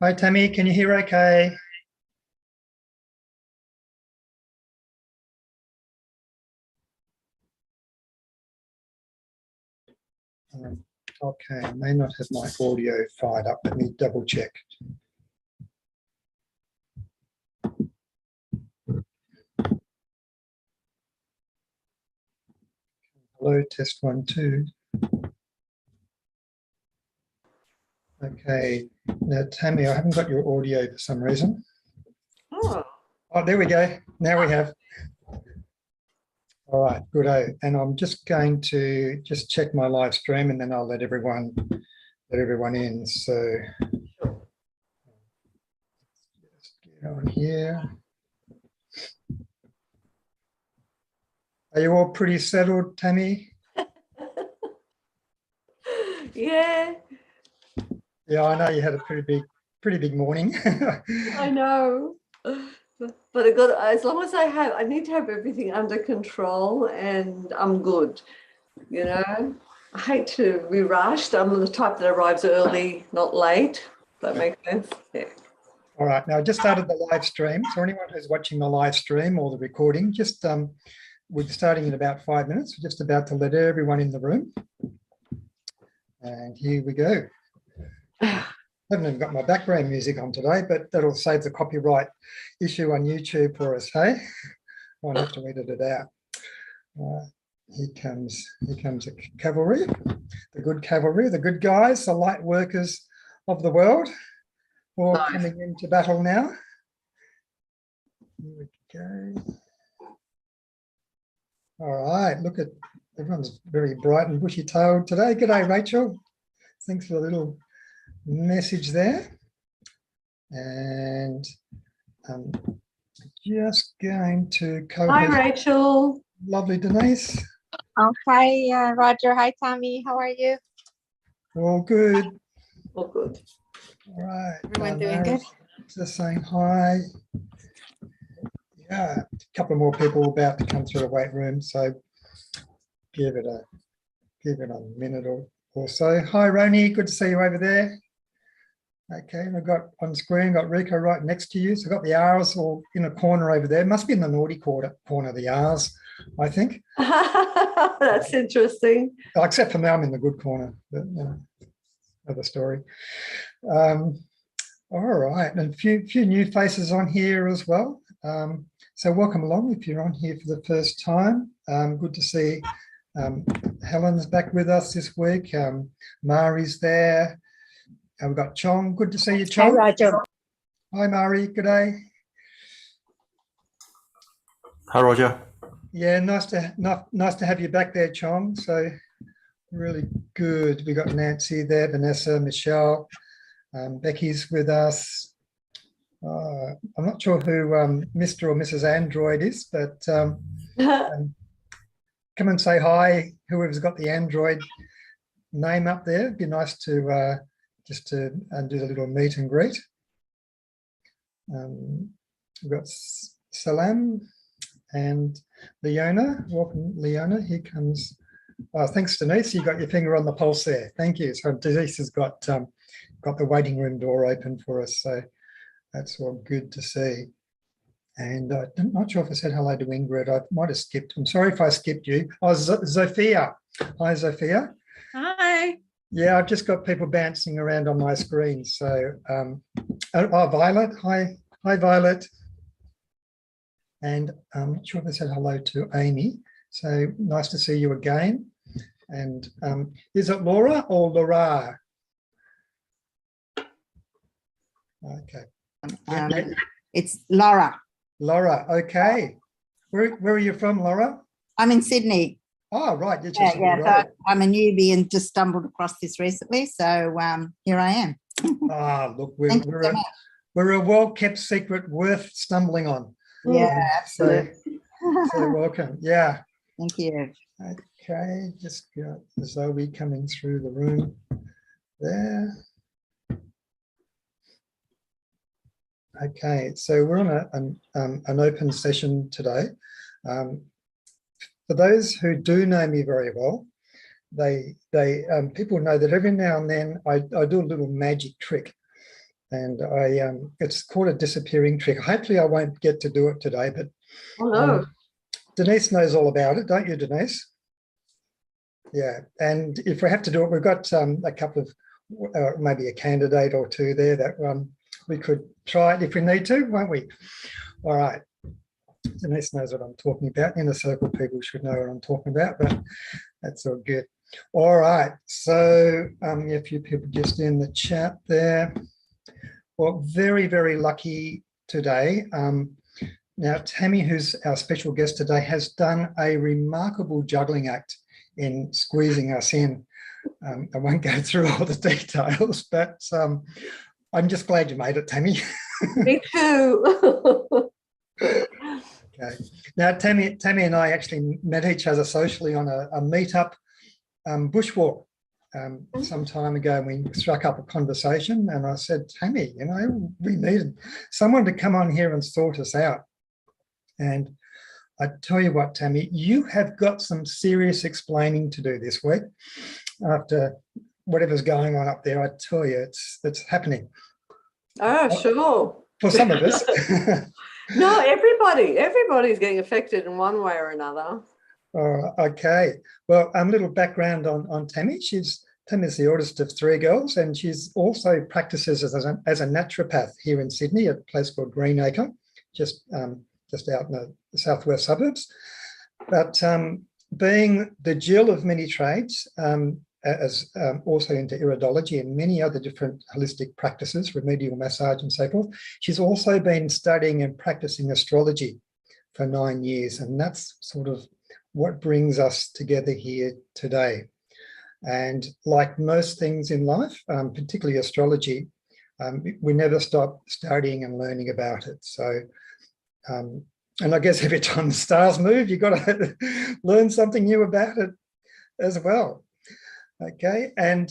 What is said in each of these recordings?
Hi, Tammy. Can you hear okay? Okay, I may not have my audio fired up. Let me double check. Hello, test 1, 2. Okay, now Tammy, I haven't got your audio for some reason. Oh, there we go. Now we have. All right, good. And I'm just going to check my live stream, and then I'll let everyone in. So just get on here. Are you all pretty settled, Tammy? Yeah. Yeah, I know you had a pretty big morning. I know. But as long as I need to have everything under control, and I'm good. You know, I hate to be rushed. I'm the type that arrives early, not late. That makes sense. Yeah. All right. Now I just started the live stream. So anyone who's watching the live stream or the recording, just we're starting in about 5 minutes. We're just about to let everyone in the room. And here we go. I haven't even got my background music on today, but that'll save the copyright issue on YouTube for us, hey? I'll have to edit it out. Here comes the cavalry, the good guys, the light workers of the world, all coming into battle now. Here we go. All right, look at everyone's very bright and bushy-tailed today. G'day, Rachel. Thanks for the little message there. And I'm just going to Hi, Rachel. Lovely, Denise. Oh, hi, Roger. Hi, Tammy. How are you? All good. All good. All right. Everyone doing good? Just saying hi. Yeah, a couple more people about to come through the weight room, so give it a minute or so. Hi, Roni. Good to see you over there. Okay, and I've got on screen, got Rico right next to you. So I've got the R's all in a corner over there. Must be in the naughty corner, the R's, I think. That's interesting. Except for now, I'm in the good corner, but another story. All right, and a few new faces on here as well. So welcome along if you're on here for the first time. Good to see Helen's back with us this week. Mari's there. We've got Chong. Good to see you, Chong. Hi, Roger. Hi, Mari. Good day. Hi, Roger. Yeah, nice to have you back there, Chong. So really good. We got Nancy there, Vanessa, Michelle, Becky's with us. I'm not sure who Mr. or Mrs. Android is, but come and say hi. Whoever's got the Android name up there, it'd be nice to just to do the little meet and greet. We've got Salam and Leona. Welcome, Leona. Here comes. Oh, thanks, Denise. You got your finger on the pulse there. Thank you. So Denise has got the waiting room door open for us. So that's all good to see. And I'm not sure if I said hello to Ingrid. I might have skipped. I'm sorry if I skipped you. Oh, Zofia. Hi, Zofia. Hi. Yeah, I've just got people bouncing around on my screen. So, Violet. Hi, Violet. And I'm not sure if I said hello to Amy. So nice to see you again. And is it Laura or Laura? Okay. It's Laura. Laura, okay. Where are you from, Laura? I'm in Sydney. Oh, right. So I'm a newbie and just stumbled across this recently. So here I am. Look, we're a well-kept secret worth stumbling on. Yeah, absolutely. So welcome. Yeah. Thank you. Okay, just got Zoe coming through the room there. Okay, so we're on an open session today. For those who do know me very well, people know that every now and then I do a little magic trick, And it's called a disappearing trick. Hopefully I won't get to do it today, but Oh no. Denise knows all about it, don't you, Denise? Yeah, and if we have to do it, we've got a couple of, maybe a candidate or two there that we could try it if we need to, won't we? All right. Denise knows what I'm talking about. Inner circle people should know what I'm talking about, but that's all good. All right, so a few people just in the chat there. Well, very, very lucky today. Now, Tammy, who's our special guest today, has done a remarkable juggling act in squeezing us in. I won't go through all the details, but I'm just glad you made it, Tammy. Me too. Okay. Now, Tammy and I actually met each other socially on a meetup bushwalk some time ago, and we struck up a conversation, and I said, Tammy, you know, we needed someone to come on here and sort us out. And I tell you what, Tammy, you have got some serious explaining to do this week after whatever's going on up there. I tell you, it's happening. Oh, sure. For some of us. No, everybody's getting affected in one way or another. Okay. Well, a little background on Tammy. Tammy's the oldest of three girls, and she's also practices as a naturopath here in Sydney at a place called Greenacre, just out in the southwest suburbs. But being the Jill of many trades, as also into iridology and many other different holistic practices, remedial massage and so forth, she's also been studying and practicing astrology for 9 years, and that's sort of what brings us together here today. And like most things in life, particularly astrology, we never stop studying and learning about it. So, and I guess every time the stars move, you've got to learn something new about it as well. Okay, and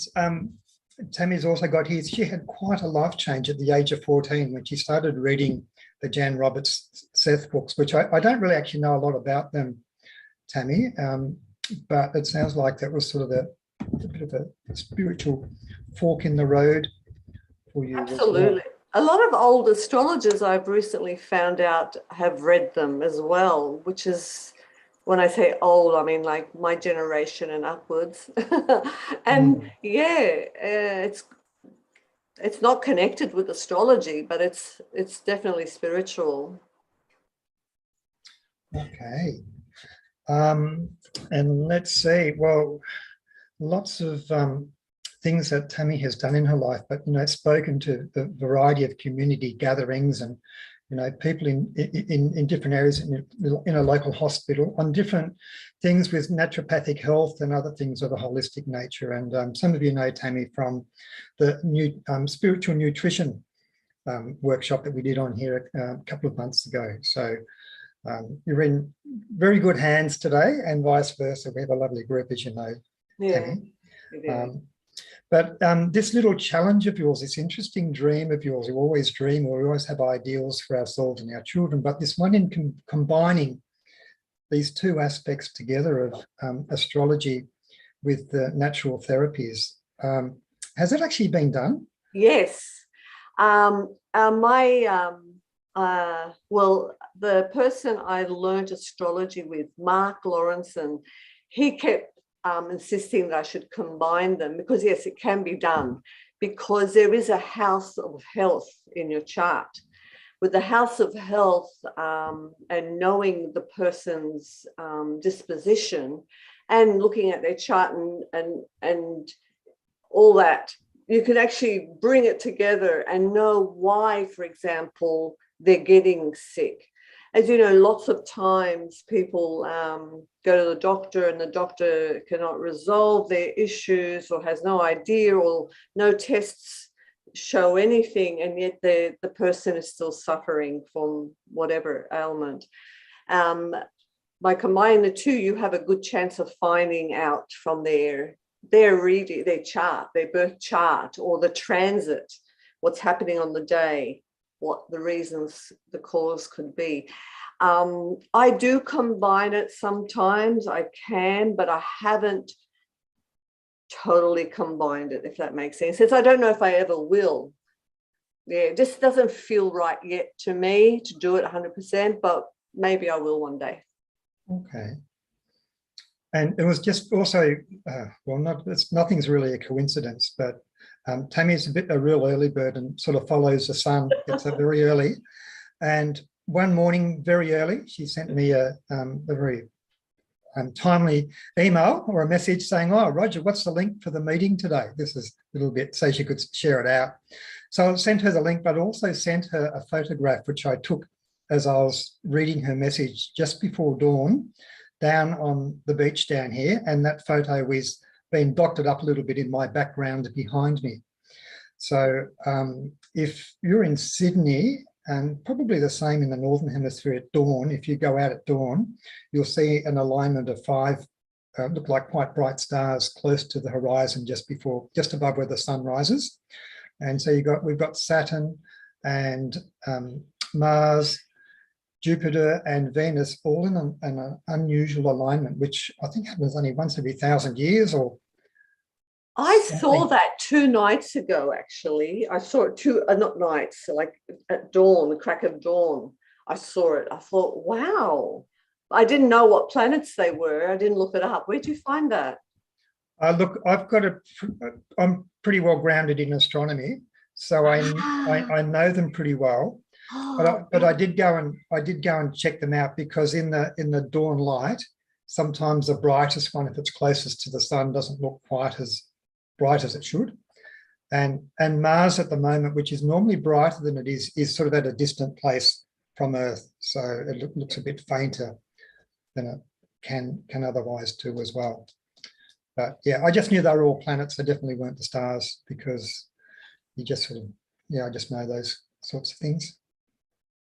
Tammy's also got here, she had quite a life change at the age of 14 when she started reading the Jan Roberts Seth books, which I don't really actually know a lot about them, Tammy, but it sounds like that was sort of a bit of a spiritual fork in the road for you. Absolutely. A lot of old astrologers I've recently found out have read them as well, which is, when I say old, I mean like my generation and upwards. And yeah, it's not connected with astrology, but it's definitely spiritual. Okay. And let's see, well, lots of things that Tammy has done in her life, but, you know, spoken to the variety of community gatherings and, you know, people in different areas in a local hospital on different things with naturopathic health and other things of a holistic nature. And some of you know Tammy from the new spiritual nutrition workshop that we did on here a couple of months ago. So you're in very good hands today, and vice versa. We have a lovely group, as you know, Yeah. Tammy. But this little challenge of yours, this interesting dream of yours, you always dream, or we always have ideals for ourselves and our children, but this one in combining these two aspects together of astrology with the natural therapies. Has it actually been done? Yes. Well, the person I learned astrology with, Mark Lawrenson, he kept insisting that I should combine them because, yes, it can be done, because there is a house of health in your chart. With the house of health and knowing the person's disposition and looking at their chart and all that, you can actually bring it together and know why, for example, they're getting sick. As you know, lots of times people go to the doctor and the doctor cannot resolve their issues or has no idea, or no tests show anything, and yet the person is still suffering from whatever ailment. By combining the two, you have a good chance of finding out from their reading, their chart, their birth chart, or the transit, what's happening on the day, what the reasons, the cause could be. I do combine it sometimes, I can, but I haven't totally combined it, if that makes sense. Since I don't know if I ever will. Yeah, it just doesn't feel right yet to me to do it 100%, but maybe I will one day. Okay. And it was just also, well, nothing's really a coincidence, but Tammy's a real early bird and sort of follows the sun, gets up very early. And one morning, very early, she sent me a very timely email or a message saying, oh, Roger, what's the link for the meeting today? This is a little bit so she could share it out. So I sent her the link, but also sent her a photograph, which I took as I was reading her message just before dawn, down on the beach down here. And that photo is been doctored up a little bit in my background behind me. So if you're in Sydney, and probably the same in the Northern Hemisphere at dawn, if you go out at dawn, you'll see an alignment of 5, look like quite bright stars close to the horizon just above where the sun rises. And so we've got Saturn and Mars, Jupiter and Venus all in an unusual alignment, which I think happens only once every 1,000 years or I something. saw that 2 nights ago, actually. I saw it not nights, like at dawn, the crack of dawn. I saw it. I thought, wow. I didn't know what planets they were. I didn't look it up. Where'd you find that? Look, I'm pretty well grounded in astronomy, so I know them pretty well. But I did go and check them out, because in the dawn light, sometimes the brightest one, if it's closest to the sun, doesn't look quite as bright as it should. And Mars at the moment, which is normally brighter than it is sort of at a distant place from Earth, so it looks a bit fainter than it can otherwise do as well. But yeah, I just knew they were all planets. They definitely weren't the stars, because you just sort of, I just know those sorts of things.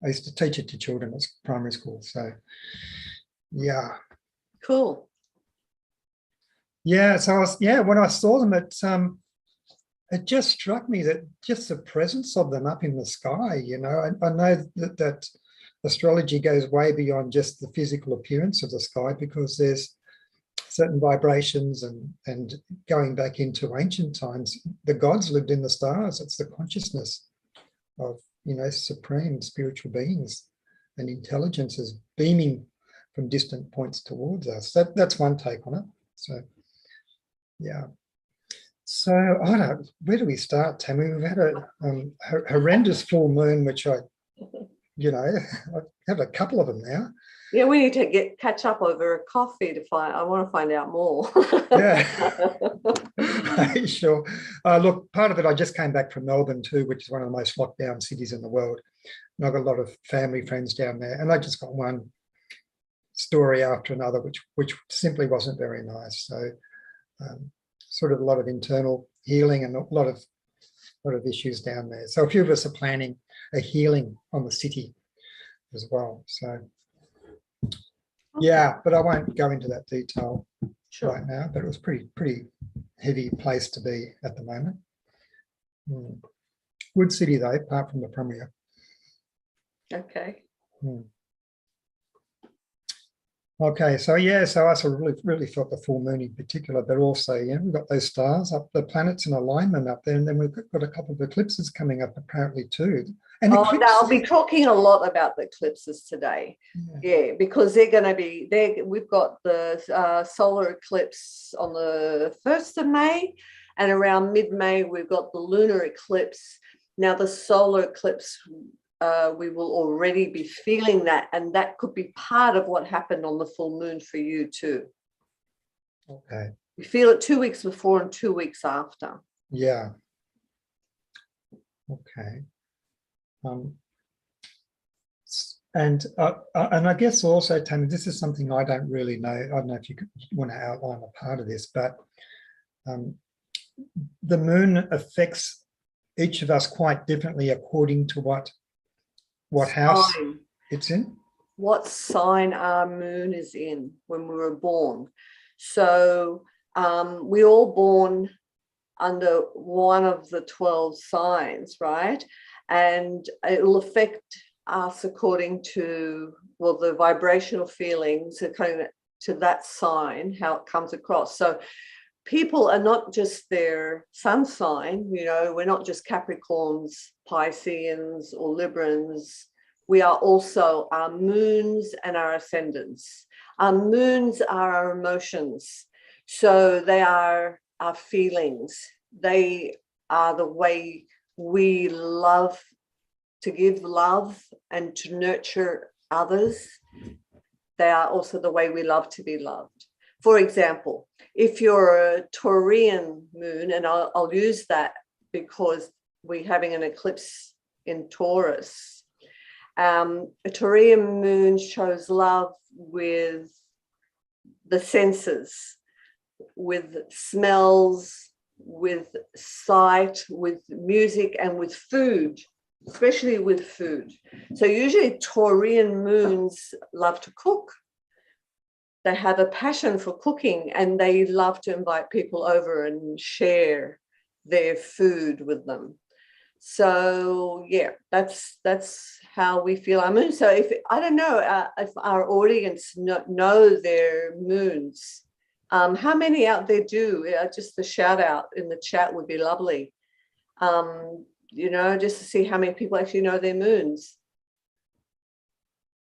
I used to teach it to children at primary school. So yeah. Cool. Yeah. So when I saw them, it just struck me that just the presence of them up in the sky, I know that astrology goes way beyond just the physical appearance of the sky, because there's certain vibrations and going back into ancient times, the gods lived in the stars. It's the consciousness of, supreme spiritual beings and intelligences beaming from distant points towards us. That's one take on it. So, yeah. So, I don't know, where do we start, Tammy? We've had a horrendous full moon, which I have a couple of them now. Yeah, we need to catch up over a coffee I want to find out more. Yeah, sure. Look, part of it, I just came back from Melbourne too, which is one of the most locked down cities in the world. And I've got a lot of family friends down there, and I just got one story after another, which simply wasn't very nice. So sort of a lot of internal healing and a lot of issues down there. So a few of us are planning a healing on the city as well. So yeah, but I won't go into that detail right now, but it was pretty heavy place to be at the moment. Good city though, apart from the Premier. Okay. Okay, so yeah, so I sort of really felt the full moon in particular, but also, we've got those stars up, the planets in alignment up there, and then we've got a couple of eclipses coming up apparently too. And I'll be talking a lot about the eclipses today. Yeah, because they're going to be there. We've got the solar eclipse on the 1st of May, and around mid-May we've got the lunar eclipse. Now the solar eclipse, we will already be feeling that, and that could be part of what happened on the full moon for you too. Okay. You feel it 2 weeks before and 2 weeks after. Yeah. Okay. And I guess also, Tammy, this is something I don't really know. I don't know if you want to outline a part of this, but the moon affects each of us quite differently according to what house it's in. What sign our moon is in when we were born. So we're all born under one of the 12 signs, right? And it will affect us according to, well, the vibrational feelings according to that sign, how it comes across. So people are not just their sun sign, you know, we're not just Capricorns, Pisceans, or Librans. We are also our moons and our ascendants. Our moons are our emotions. So they are our feelings. They are the way we love to give love and to nurture others. They are also the way we love to be loved. For example, if you're a Taurian moon, and I'll use that because we're having an eclipse in Taurus, a Taurian moon shows love with the senses, with smells, with sight, with music, and with food, especially with food. So usually Taurian moons love to cook. They have a passion for cooking, and they love to invite people over and share their food with them. So yeah, that's how we feel our moon. So if I don't know if our audience know their moons, how many out there do? Just a shout out in the chat would be lovely. You know, just to see how many people actually know their moons.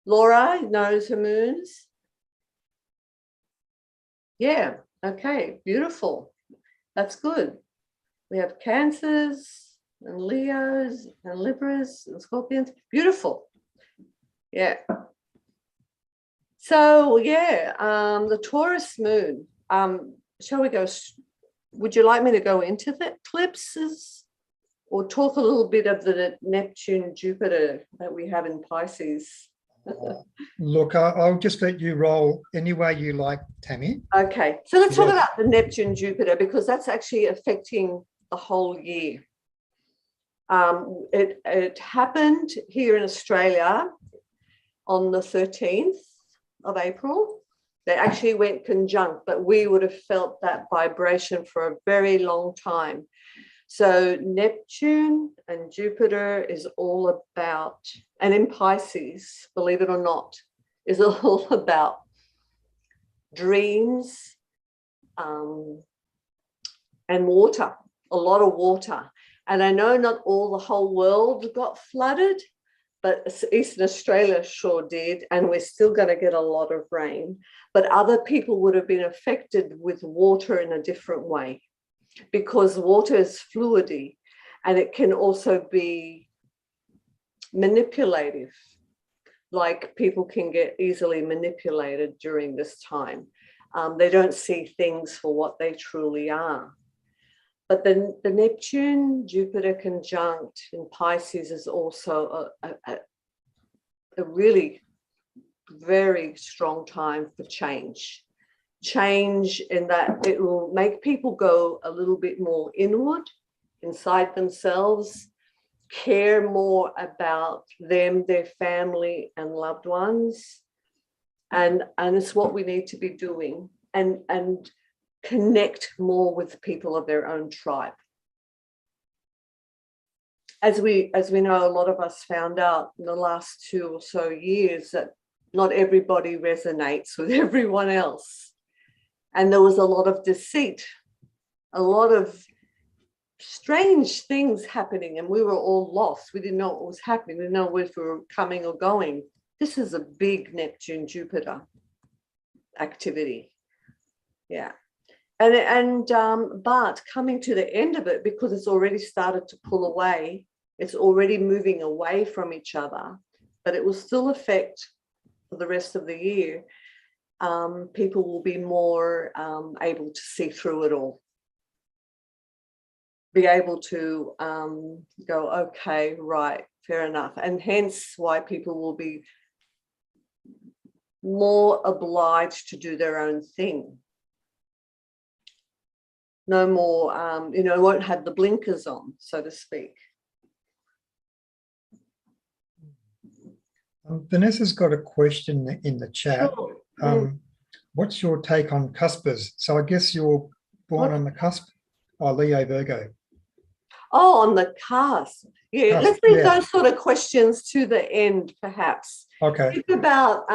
Laura knows her moons. Yeah, okay, beautiful. That's good. We have Cancers and Leos and Libras and Scorpions. Beautiful. Yeah. So yeah, the Taurus moon. Shall we go? Would you like me to go into the eclipses or talk a little bit of the Neptune, Jupiter that we have in Pisces? Look, I'll just let you roll any way you like, Tammy. Okay, so let's talk Yes. about the Neptune, Jupiter, because that's actually affecting the whole year. It happened here in Australia on the 13th of April. They actually went conjunct, but we would have felt that vibration for a very long time. So Neptune and Jupiter is all about, and in Pisces, believe it or not, is all about dreams and water, a lot of water. And I know not all the whole world got flooded, but Eastern Australia sure did, and we're still going to get a lot of rain. But other people would have been affected with water in a different way, because water is fluidy and it can also be manipulative. Like people can get easily manipulated during this time. They don't see things for what they truly are. But the Neptune, Jupiter conjunct in Pisces is also a really very strong time for change. Change in that it will make people go a little bit more inward, inside themselves, care more about them, their family and loved ones. And it's what we need to be doing, and connect more with people of their own tribe. As we know, a lot of us found out in the last 2 or so years that not everybody resonates with everyone else. And there was a lot of deceit, a lot of strange things happening, and we were all lost. We didn't know what was happening. We didn't know if we were coming or going. This is a big Neptune Jupiter activity. Yeah. But coming to the end of it, because it's already started to pull away, it's already moving away from each other, but it will still affect for the rest of the year. People will be more able to see through it all, be able to go, okay, right, fair enough. And hence why people will be more obliged to do their own thing. No more, won't have the blinkers on, so to speak. Vanessa's got a question in the chat. Sure. What's your take on cuspers? So I guess you're born on the cusp. Oh, Leo Virgo. Oh, on the cusp. Yeah, let's leave those sort of questions to the end, perhaps. Okay. Think about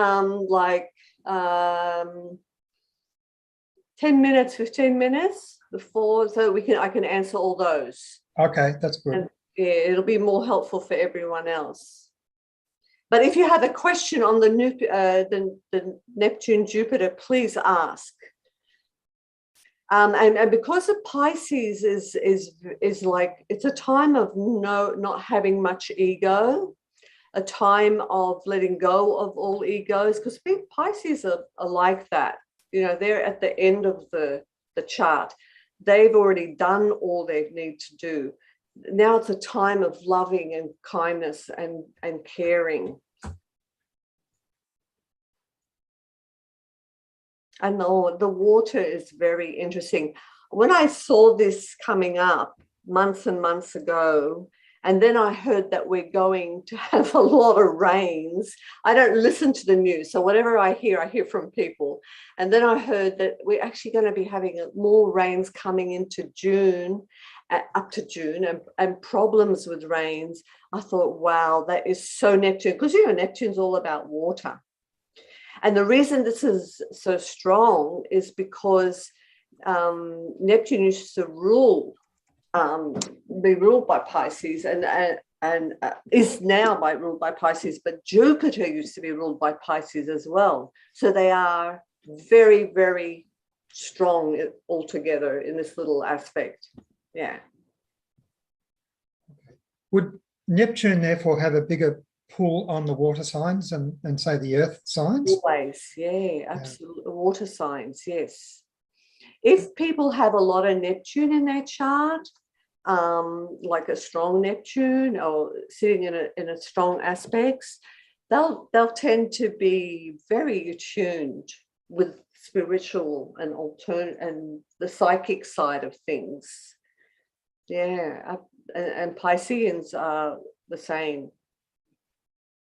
10 minutes, 15 minutes before, so I can answer all those. Okay, that's good. And yeah, it'll be more helpful for everyone else. But if you have a question on the Neptune Jupiter, please ask. And because of Pisces is like, it's a time of not having much ego, a time of letting go of all egos, because Pisces are like that. You know, they're at the end of the chart. They've already done all they need to do. Now it's a time of loving and kindness and caring. And the water is very interesting. When I saw this coming up months and months ago, and then I heard that we're going to have a lot of rains. I don't listen to the news, so whatever I hear from people. And then I heard that we're actually going to be having more rains coming into June, up to June, and problems with rains. I thought, wow, that is so Neptune, because you know Neptune's all about water. And the reason this is so strong is because Neptune used to be ruled by Pisces and is now ruled by Pisces, but Jupiter used to be ruled by Pisces as well. So they are very, very strong altogether in this little aspect. Yeah. Would Neptune therefore have a bigger pull on the water signs and say the earth signs? Always, yeah, absolutely. Yeah. Water signs, yes. If people have a lot of Neptune in their chart, like a strong Neptune or sitting in a strong aspects, they'll tend to be very attuned with spiritual and the psychic side of things. Yeah, and Pisceans are the same.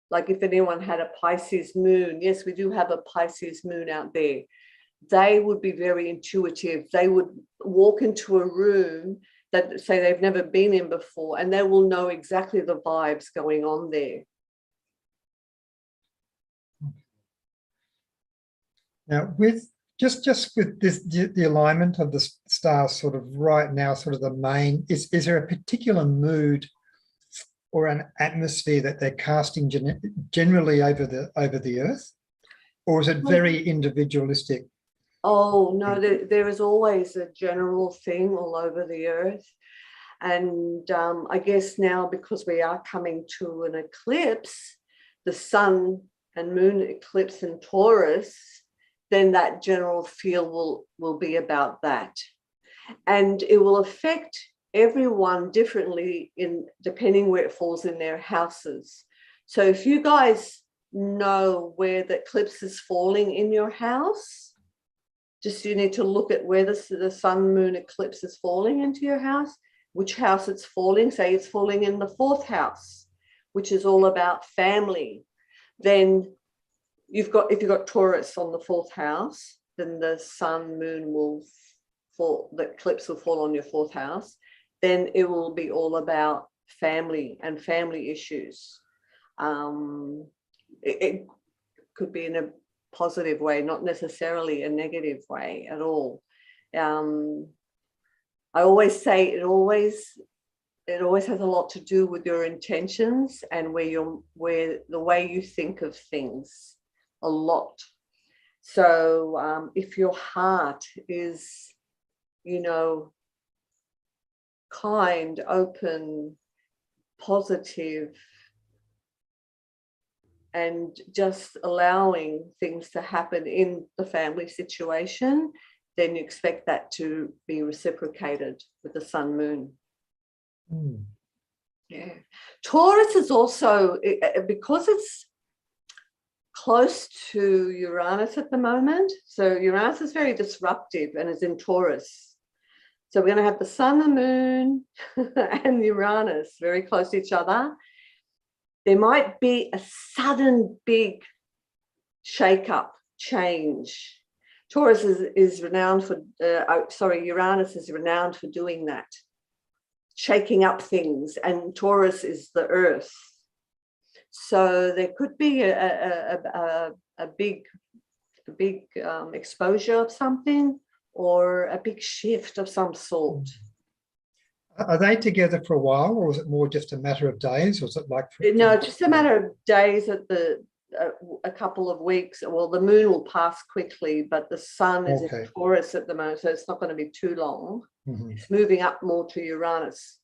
Like if anyone had a Pisces moon, yes, we do have a Pisces moon out there. They would be very intuitive. They would walk into a room that say they've never been in before, and they will know exactly the vibes going on there. Now, with just with this, the alignment of the stars sort of right now, sort of the main, is there a particular mood or an atmosphere that they're casting generally over the earth, or is it very individualistic? Oh no, there is always a general thing all over the earth. And I guess now, because we are coming to an eclipse, the sun and moon eclipse in Taurus, then that general feel will be about that. And it will affect everyone differently depending where it falls in their houses. So if you guys know where the eclipse is falling in your house, just you need to look at where the sun moon eclipse is falling into your house, which house it's falling. Say it's falling in the 4th house, which is all about family. Then if you've got Taurus on the 4th house, then the sun moon will fall, the eclipse will fall on your 4th house. Then it will be all about family and family issues. It could be in a positive way, not necessarily a negative way at all. I always say it always has a lot to do with your intentions and where the way you think of things a lot. So if your heart is, kind, open, positive, and just allowing things to happen in the family situation, then you expect that to be reciprocated with the sun moon. Mm. Yeah. Taurus is also, because it's close to Uranus at the moment, so Uranus is very disruptive and is in Taurus. So we're going to have the sun, the moon, and Uranus very close to each other. There might be a sudden big shake-up, change. Taurus is renowned for, Uranus is renowned for doing that, shaking up things, and Taurus is the earth. So there could be a big exposure of something, or a big shift of some sort. Are they together for a while, or is it more just a matter of days, or is it like? No, just a matter of days at a couple of weeks. Well, the moon will pass quickly, but the sun is in Taurus at the moment, so it's not going to be too long. It's moving up more to Uranus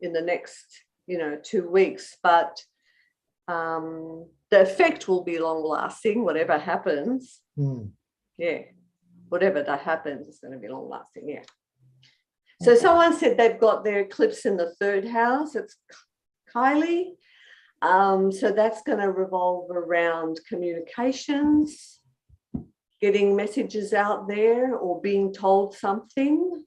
in the next, 2 weeks, but the effect will be long lasting, whatever happens. Yeah, whatever that happens is going to be long lasting. Yeah. So someone said they've got their eclipse in the 3rd house. It's Kylie. So that's going to revolve around communications, getting messages out there, or being told something.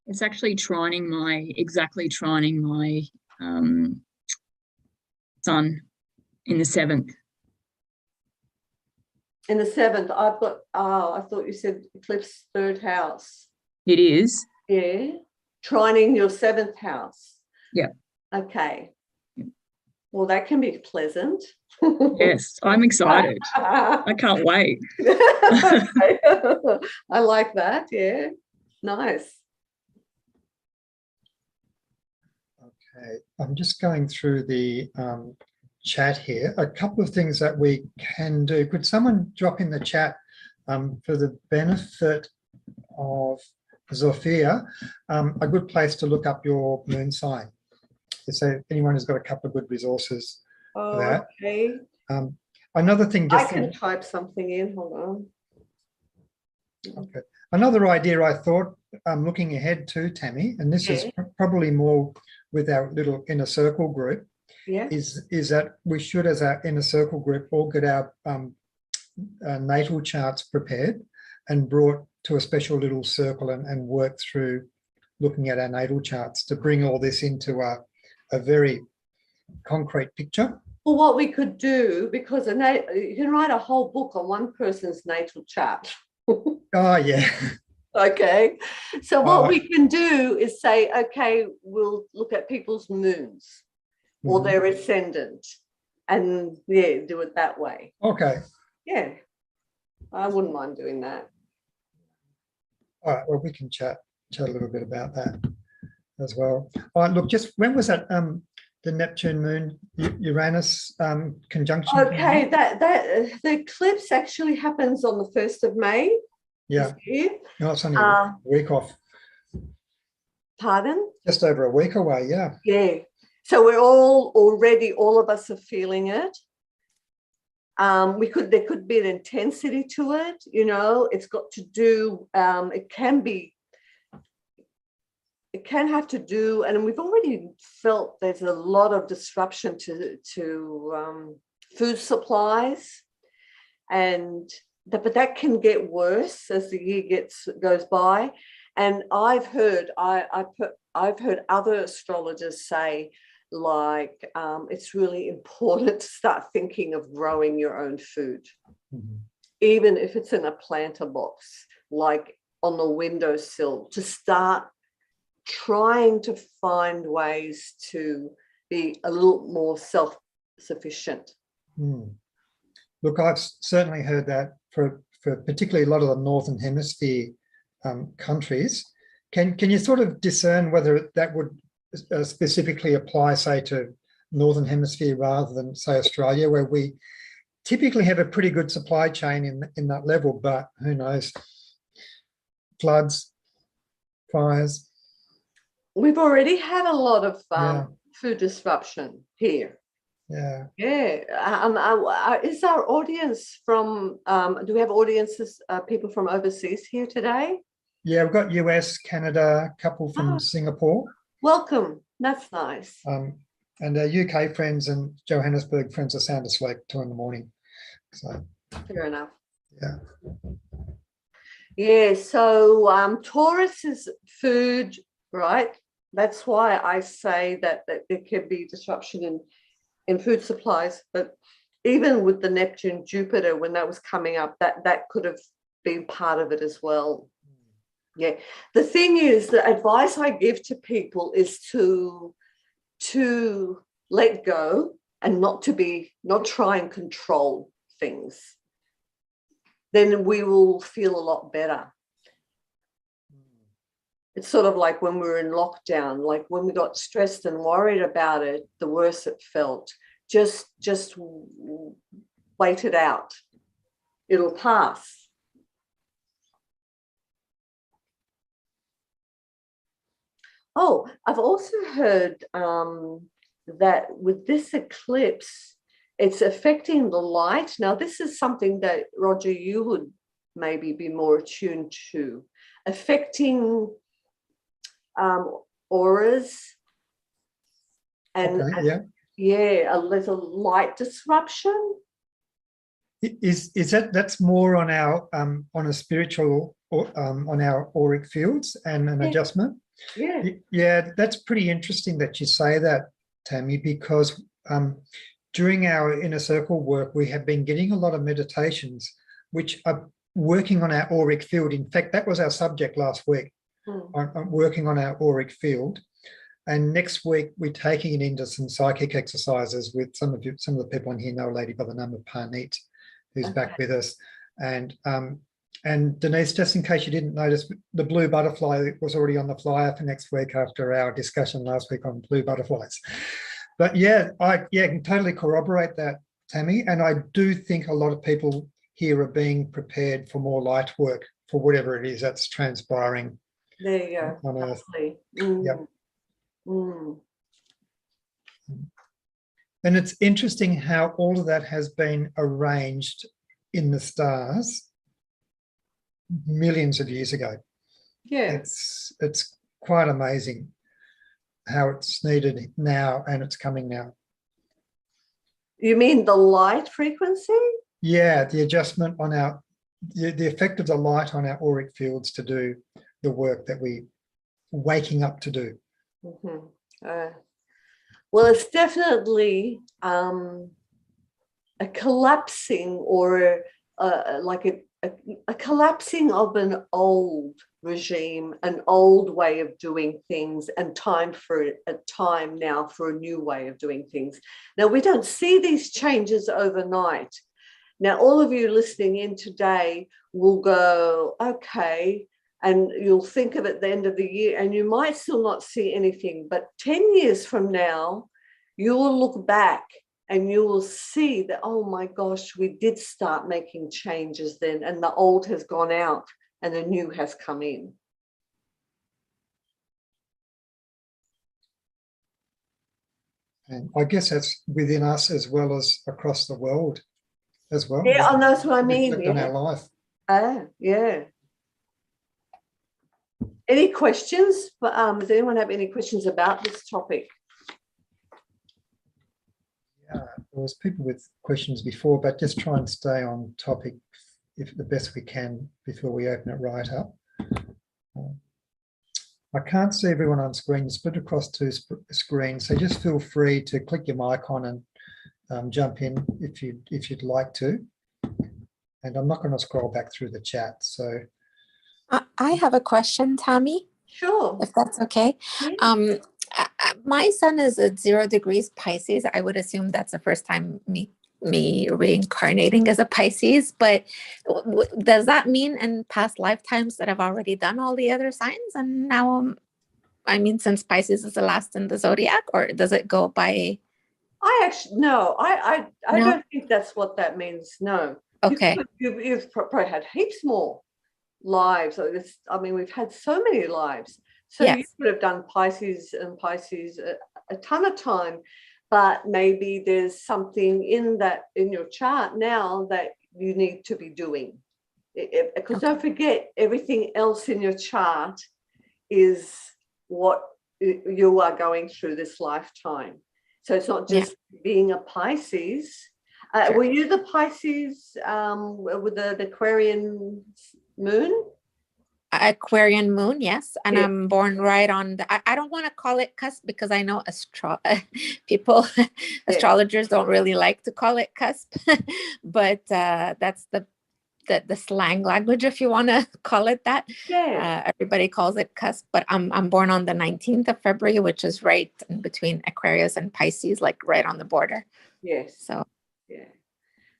It's actually exactly trining my sun in the 7th. In the 7th, I've got, I thought you said eclipse 3rd house. It is. Yeah. Trining your 7th house. Yeah. Okay. Well, that can be pleasant. Yes, I'm excited. I can't wait. I like that. Yeah. Nice. Okay, I'm just going through the chat here. A couple of things that we can do. Could someone drop in the chat for the benefit of Zofia, a good place to look up your moon sign? So anyone who's got a couple of good resources for that. Okay. Another thing, I can type something in. Hold on. Okay. Another idea I thought, looking ahead to, Tammy, and this is probably more with our little inner circle group, is that we should, as our inner circle group, all get our natal charts prepared and brought to a special little circle and work through looking at our natal charts to bring all this into a very concrete picture. Well, what we could do, because you can write a whole book on one person's natal chart. Oh, yeah. Okay. So what we can do is say, okay, we'll look at people's moons or their ascendant and, do it that way. Okay. Yeah. I wouldn't mind doing that. All right. Well, we can chat a little bit about that as well. All right. Look, just when was that? The Neptune Moon Uranus conjunction. Okay, that the eclipse actually happens on the 1st of May. Yeah. No, it's only a week off. Pardon? Just over a week away. Yeah. Yeah. So we're all of us are feeling it. There could be an intensity to it. It's got to do. It can have to do, and we've already felt there's a lot of disruption to food supplies, but that can get worse as the year goes by. And I've heard other astrologers say, like, it's really important to start thinking of growing your own food, even if it's in a planter box, like on the windowsill, to start trying to find ways to be a little more self-sufficient. Look, I've certainly heard that for particularly a lot of the Northern Hemisphere countries. Can you sort of discern whether that would specifically apply, say, to Northern Hemisphere rather than, say, Australia, where we typically have a pretty good supply chain in that level, but who knows? Floods, fires. We've already had a lot of food disruption here. Yeah. Yeah. Is our audience from, do we have audiences, people from overseas here today? Yeah, we've got US, Canada, a couple from Singapore. Welcome. That's nice. And our UK friends and Johannesburg friends are sound asleep 2 a.m. So fair enough. Yeah. Yeah. So Taurus is food, right? That's why I say that there could be disruption in food supplies. But even with the Neptune Jupiter, when that was coming up, that could have been part of it as well. Yeah. The thing is, the advice I give to people is to let go and not try and control things. then we will feel a lot better. It's sort of like when we were in lockdown, like when we got stressed and worried about it, the worse it felt. Just wait it out. It'll pass. Oh, I've also heard that with this eclipse, it's affecting the light. Now, this is something that, Roger, you would maybe be more attuned to, affecting auras and a little light disruption. Is that's more on our on a spiritual or on our auric fields and an adjustment? Yeah, that's pretty interesting that you say that, Tammy, because during our inner circle work, we have been getting a lot of meditations which are working on our auric field. In fact, that was our subject last week. I'm working on our auric field, and next week we're taking it into some psychic exercises with some of the people in here know a lady by the name of Parneet, who's back with us, and Denise, just in case you didn't notice, the blue butterfly was already on the flyer for next week after our discussion last week on blue butterflies. But I can totally corroborate that, Tammy, and I do think a lot of people here are being prepared for more light work for whatever it is that's transpiring. There you go. On Earth. Yep. And it's interesting how all of that has been arranged in the stars millions of years ago. Yeah. It's quite amazing how it's needed now and it's coming now. You mean the light frequency? Yeah, the adjustment on the effect of the light on our auric fields to do the work that we waking up to do. Well, it's definitely a collapsing or like a collapsing of an old regime, an old way of doing things, and time now for a new way of doing things. Now, we don't see these changes overnight. Now, all of you listening in today will go, okay, and you'll think of it at the end of the year, and you might still not see anything, but 10 years from now, you will look back and you will see that, oh my gosh, we did start making changes then, and the old has gone out and the new has come in. And I guess that's within us as well as across the world as well. Yeah, and that's what I mean. In our life. Yeah. Any questions? Does anyone have any questions about this topic? Yeah, there was people with questions before, but just try and stay on topic if the best we can before we open it right up. I can't see everyone on screen. You split across two screens, so just feel free to click your mic on and jump in if you'd like to. And I'm not going to scroll back through the chat. So I have a question, Tammy. Sure. If that's okay. Yeah. My son is at 0 degrees Pisces. I would assume that's the first time me reincarnating as a Pisces, but does that mean in past lifetimes that I've already done all the other signs and now since Pisces is the last in the zodiac, or does it go by? I don't think that's what that means. No. Okay. You've probably had heaps more lives. We've had so many lives. So yes. You could have done Pisces a ton of time, but maybe there's something in your chart now that you need to be doing. Because Don't forget, everything else in your chart is what you are going through this lifetime. So it's not just being a Pisces. Sure. Were you the Pisces with the Aquarian moon? Aquarian moon, yes. And yeah. I'm born right on I don't want to call it cusp because I know astrologers don't really like to call it cusp, but that's the slang language, if you want to call it that. Yeah. Everybody calls it cusp, but I'm born on the 19th of February, which is right in between Aquarius and Pisces, like right on the border. Yes. So yeah.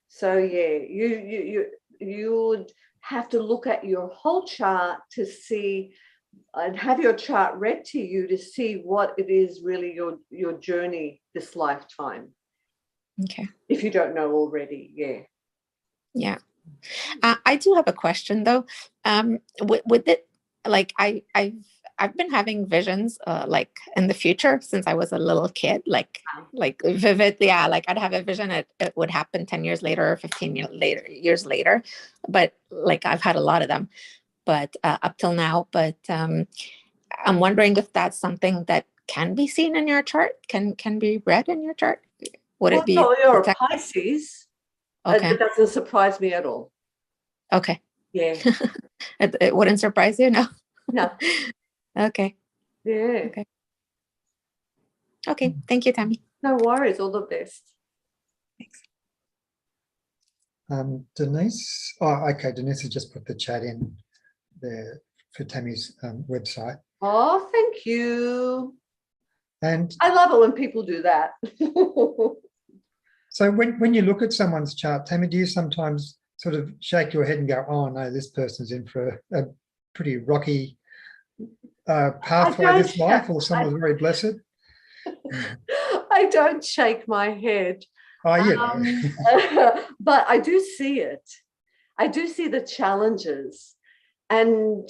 So yeah, you you would have to look at your whole chart to see and have your chart read to you to see what it is really your journey this lifetime. Okay. If you don't know already, yeah. Yeah. I do have a question though. With it, like I've been having visions like in the future since I was a little kid, like vivid. Yeah, like I'd have a vision it would happen 10 years later or 15 years later. But like I've had a lot of them, but up till now. But I'm wondering if that's something that can be seen in your chart, can be read in your chart. Would it be? So you're a Pisces. Okay. It doesn't surprise me at all. Okay. Yeah. It wouldn't surprise you, no? No. Okay. Yeah. Okay. Okay. Thank you, Tammy. No worries. All the best. Thanks. Denise. Oh, okay. Denise has just put the chat in there for Tammy's website. Oh, thank you. And I love it when people do that. so when you look at someone's chart, Tammy, do you sometimes sort of shake your head and go, oh no, this person's in for a pretty rocky pathway this life, or someone's very blessed? I don't shake my head. Oh, yeah. But I do see it. I do see the challenges. And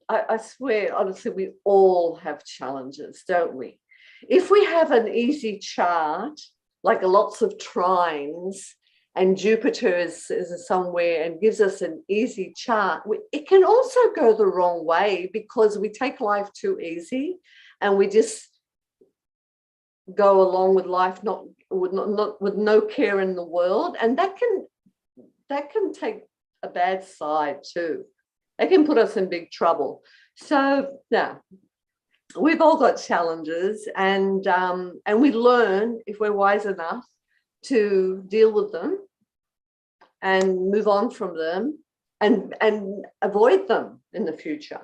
I swear, honestly, we all have challenges, don't we? If we have an easy chart, like lots of trines, and Jupiter is somewhere and gives us an easy chart, it can also go the wrong way because we take life too easy and we just go along with life with no care in the world, and that can take a bad side too. They can put us in big trouble. So now we've all got challenges, and we learn, if we're wise enough, to deal with them and move on from them and avoid them in the future.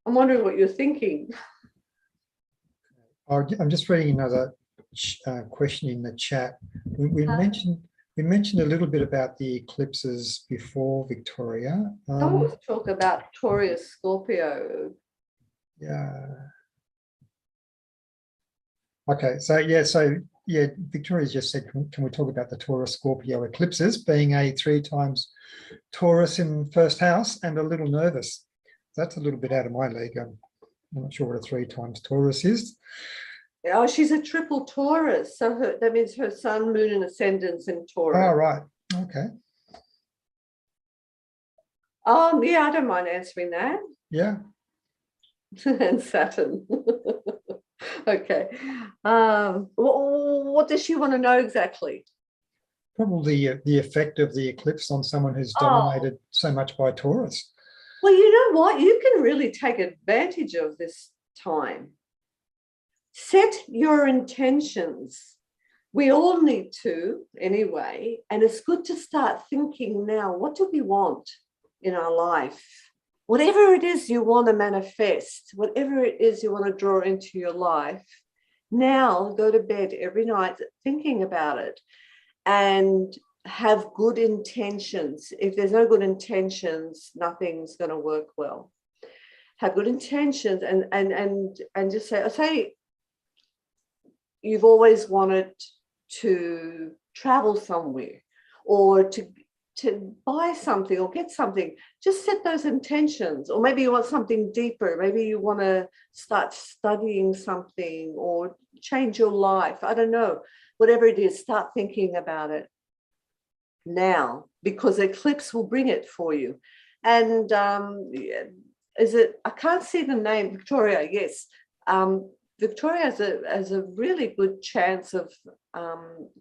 I'm wondering what you're thinking. I'm just reading another question in the chat. We mentioned a little bit about the eclipses before, Victoria. I always talk about Taurus, Scorpio. Yeah. Okay, so Victoria's just said, can we talk about the Taurus Scorpio eclipses being a 3 times Taurus in first house and a little nervous? That's a little bit out of my league. I'm not sure what a 3 times Taurus is. Oh, she's a triple Taurus. So that means her sun, moon, and ascendants in Taurus. Oh, right. Okay. Yeah, I don't mind answering that. Yeah. And Saturn. Okay. What does she want to know exactly? Probably the effect of the eclipse on someone who's dominated so much by Taurus. Well, you know what? You can really take advantage of this time. Set your intentions. We all need to anyway, and it's good to start thinking now, what do we want in our life? Whatever it is you want to manifest, whatever it is you want to draw into your life, now go to bed every night thinking about it and have good intentions. If there's no good intentions, nothing's going to work well. Have good intentions and just say you've always wanted to travel somewhere or to buy something or get something. Just set those intentions. Or maybe you want something deeper. Maybe you want to start studying something or change your life. I don't know. Whatever it is, start thinking about it now, because Eclipse will bring it for you. And is it, I can't see the name, Victoria, yes. Victoria has a really good chance of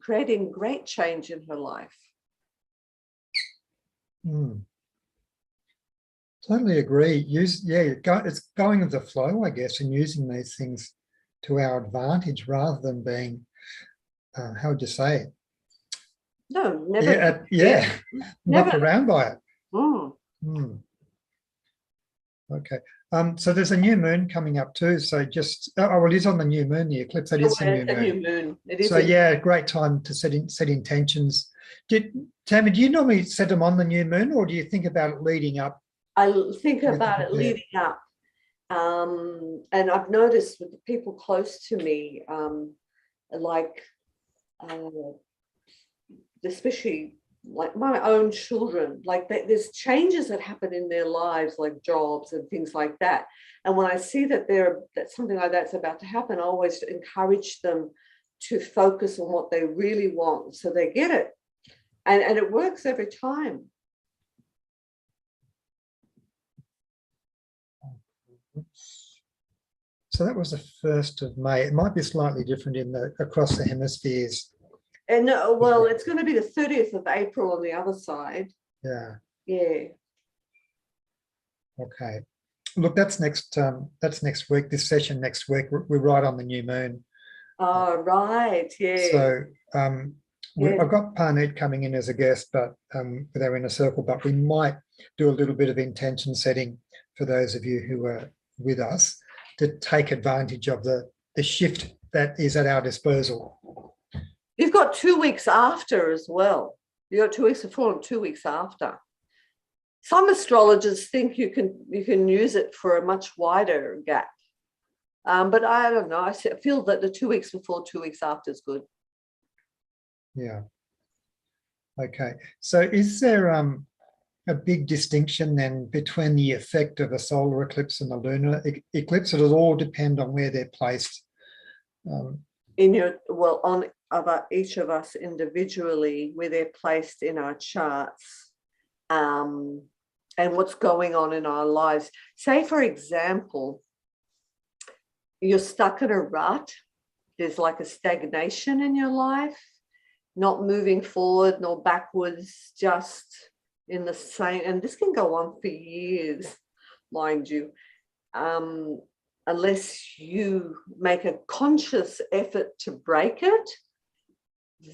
creating great change in her life. Totally agree. It's going with the flow, I guess, and using these things to our advantage rather than being, how would you say it? No, never. Knocked around by it. Mm. Okay. So there's a new moon coming up too. So just, well, it is on the new moon, the eclipse. It is the new The new moon. It is. So yeah, great time to set intentions. Tammy, do you normally set them on the new moon, or do you think about it leading up? I think about it leading up. And I've noticed with the people close to me, especially like my own children, like there's changes that happen in their lives, like jobs and things like that. And when I see that that something like that's about to happen, I always encourage them to focus on what they really want, so they get it. And it works every time. So that was the 1st of May. It might be slightly different across the hemispheres. And well, it's going to be the 30th of April on the other side. Yeah. Yeah. Okay. Look, that's next week. This session next week, we're right on the new moon. Oh, right. Yeah. So Yeah. I've got Parneet coming in as a guest, but with our inner circle, but we might do a little bit of intention setting for those of you who are with us to take advantage of the shift that is at our disposal. You've got 2 weeks after as well. You've got 2 weeks before and 2 weeks after. Some astrologers think you can use it for a much wider gap. But I don't know. I feel that the 2 weeks before, 2 weeks after is good. Yeah. Okay. So is there a big distinction then between the effect of a solar eclipse and a lunar eclipse? It'll all depend on where they're placed. About each of us individually, where they're placed in our charts, and what's going on in our lives. Say, for example, you're stuck in a rut. There's like a stagnation in your life, not moving forward nor backwards, just in the same, and this can go on for years, mind you, unless you make a conscious effort to break it.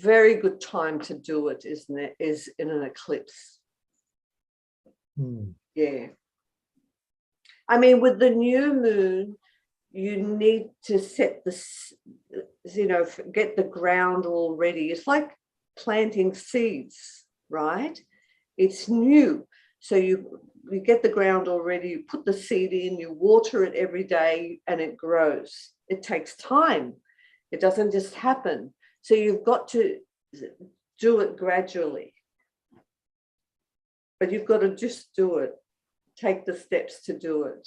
Very good time to do it, isn't it? Is in an eclipse. Yeah. I mean, with the new moon, you need to set this, get the ground all ready. It's like planting seeds, right? It's new. So you get the ground all ready, you put the seed in, you water it every day, and it grows. It takes time. It doesn't just happen. So you've got to do it gradually. But you've got to just do it. Take the steps to do it.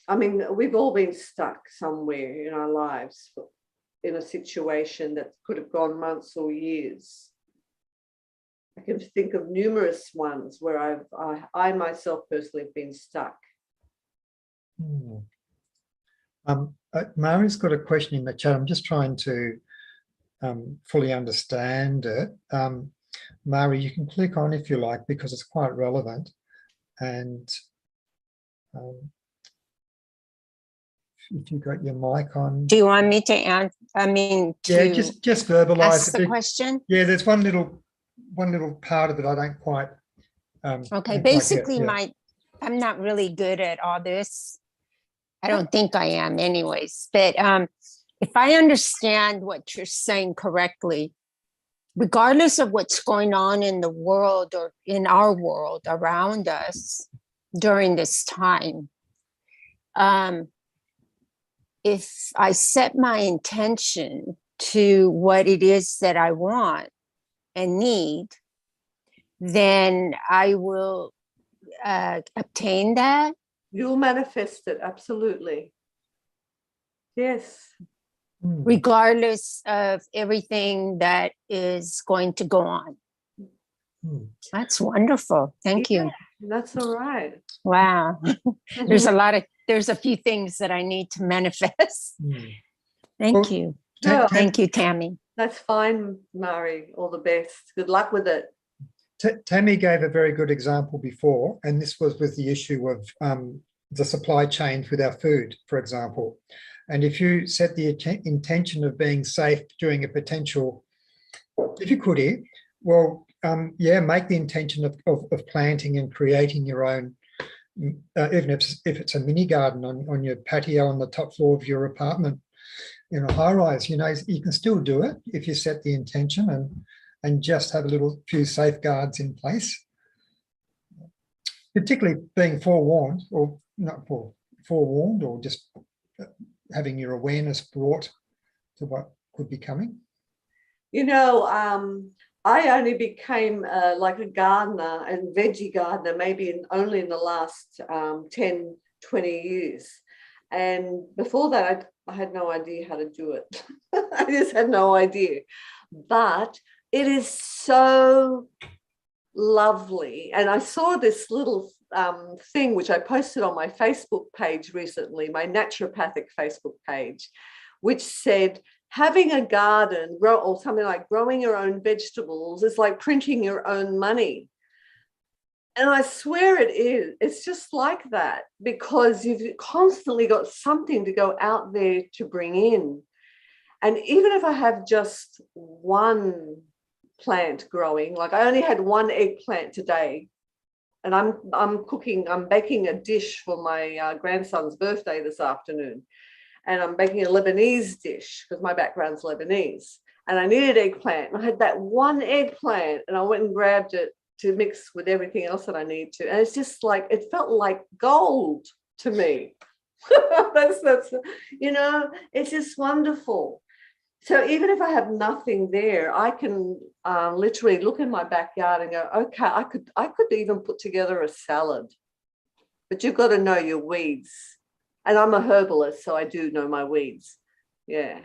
I mean, we've all been stuck somewhere in our lives in a situation that could have gone months or years. I can think of numerous ones where I myself personally have been stuck. Mari's got a question in the chat. I'm just trying to fully understand it. Mari, you can click on if you like, because it's quite relevant. And if you've got your mic on. Do you want me to answer? Yeah, just verbalize ask the question. Yeah, there's one little part of it I don't quite. Okay, basically, I'm not really good at all this. I don't think I am, anyways. But if I understand what you're saying correctly, regardless of what's going on in the world or in our world around us during this time, if I set my intention to what it is that I want and need, then I will obtain that. You'll manifest it, absolutely. Yes. Regardless of everything that is going to go on. That's wonderful. Thank you. That's all right. Wow. There's a few things that I need to manifest. Thank you. Thank you, Tammy. That's fine, Mari. All the best. Good luck with it. Tammy gave a very good example before, and this was with the issue of the supply chains with our food, for example. And if you set the intention of being safe during a potential difficulty, well, make the intention of planting and creating your own even if it's a mini garden on your patio on the top floor of your apartment in a high rise, you know, you can still do it if you set the intention and just have a little few safeguards in place. Particularly being forewarned, or not forewarned, or just having your awareness brought to what could be coming. You know, I only became like a gardener and veggie gardener maybe only in the last 10, 20 years. And before that, I had no idea how to do it. I just had no idea. But it is so lovely. And I saw this little thing which I posted on my Facebook page recently, my naturopathic Facebook page, which said having a garden or something like growing your own vegetables is like printing your own money. And I swear it is. It's just like that, because you've constantly got something to go out there to bring in. And even if I have just one plant growing, like I only had one eggplant today, and I'm baking a dish for my grandson's birthday this afternoon. And I'm baking a Lebanese dish because my background's Lebanese. And I needed eggplant. And I had that one eggplant and I went and grabbed it to mix with everything else that I need to. And it's just like, it felt like gold to me. that's you know, it's just wonderful. So even if I have nothing there, I can literally look in my backyard and go, okay, I could even put together a salad. But you've got to know your weeds. And I'm a herbalist, so I do know my weeds. Yeah.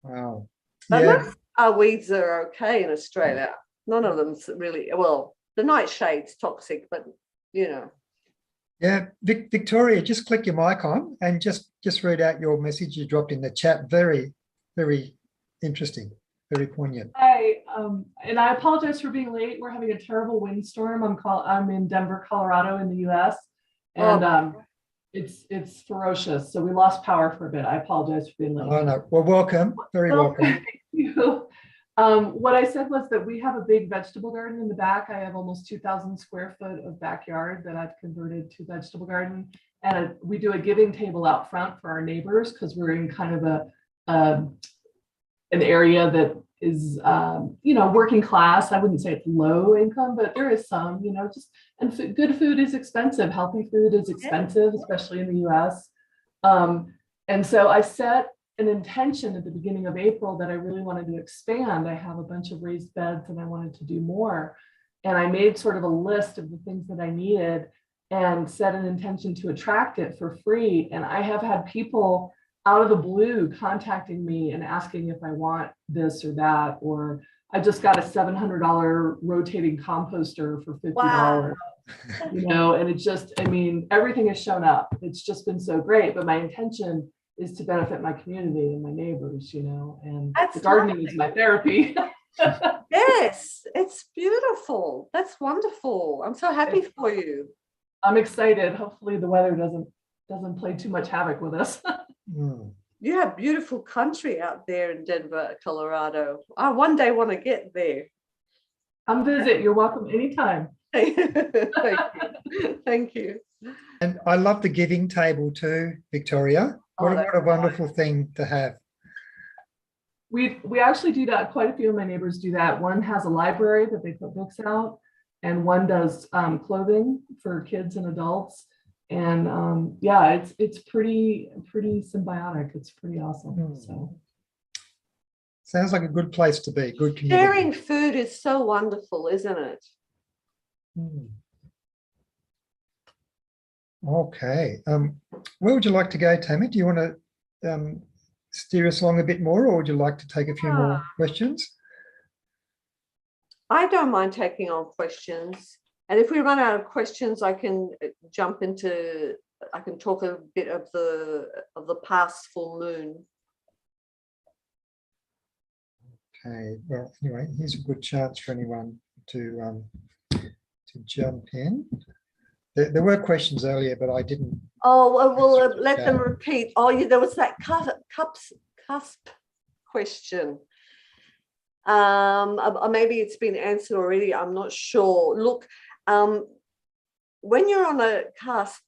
Wow. But Yeah. most our weeds are okay in Australia. None of them's really, well, the nightshade's toxic, but you know. Yeah, Victoria, just click your mic on and just read out your message you dropped in the chat. Very, very interesting, very poignant. Hi, and I apologize for being late. We're having a terrible windstorm. I'm in Denver, Colorado, in the U.S., and it's ferocious. So we lost power for a bit. I apologize for being late. Oh no, well, welcome, very welcome. Thank you. What I said was that we have a big vegetable garden in the back. I have almost 2,000 square foot of backyard that I've converted to vegetable garden. And we do a giving table out front for our neighbors because we're in kind of an area that is, you know, working class. I wouldn't say it's low income, but there is some, you know, just, and good food is expensive. Healthy food is expensive, especially in the US. And so I set an intention at the beginning of April that I really wanted to expand. I have a bunch of raised beds and I wanted to do more. And I made sort of a list of the things that I needed and set an intention to attract it for free. And I have had people out of the blue contacting me and asking if I want this or that, or I just got a $700 rotating composter for $50. Wow. You know, and it just, I mean, everything has shown up. It's just been so great. But my intention is to benefit my community and my neighbors, you know, and the gardening is my therapy. Yes, it's beautiful. That's wonderful. I'm so happy for you. I'm excited. Hopefully the weather doesn't play too much havoc with us. You have beautiful country out there in Denver, Colorado. I one day want to get there. Come visit. You're welcome anytime. Thank you. Thank you. And I love the giving table too, Victoria. What a wonderful thing to have. We actually do that. Quite a few of my neighbors do that. One has a library that they put books out, and one does clothing for kids and adults. And yeah, it's pretty symbiotic. It's pretty awesome. So sounds like a good place to be. Good community. Sharing food is so wonderful, isn't it? Okay. Where would you like to go, Tammy? Do you want to steer us along a bit more, or would you like to take a few more questions? I don't mind taking on questions. And if we run out of questions, I can jump into, I can talk a bit of the past full moon. Okay. Well, anyway, here's a good chance for anyone to jump in. There were questions earlier, but I didn't. Oh, well, let them repeat. Oh, yeah, there was that cusp question. Maybe it's been answered already. I'm not sure. Look, when you're on a cusp,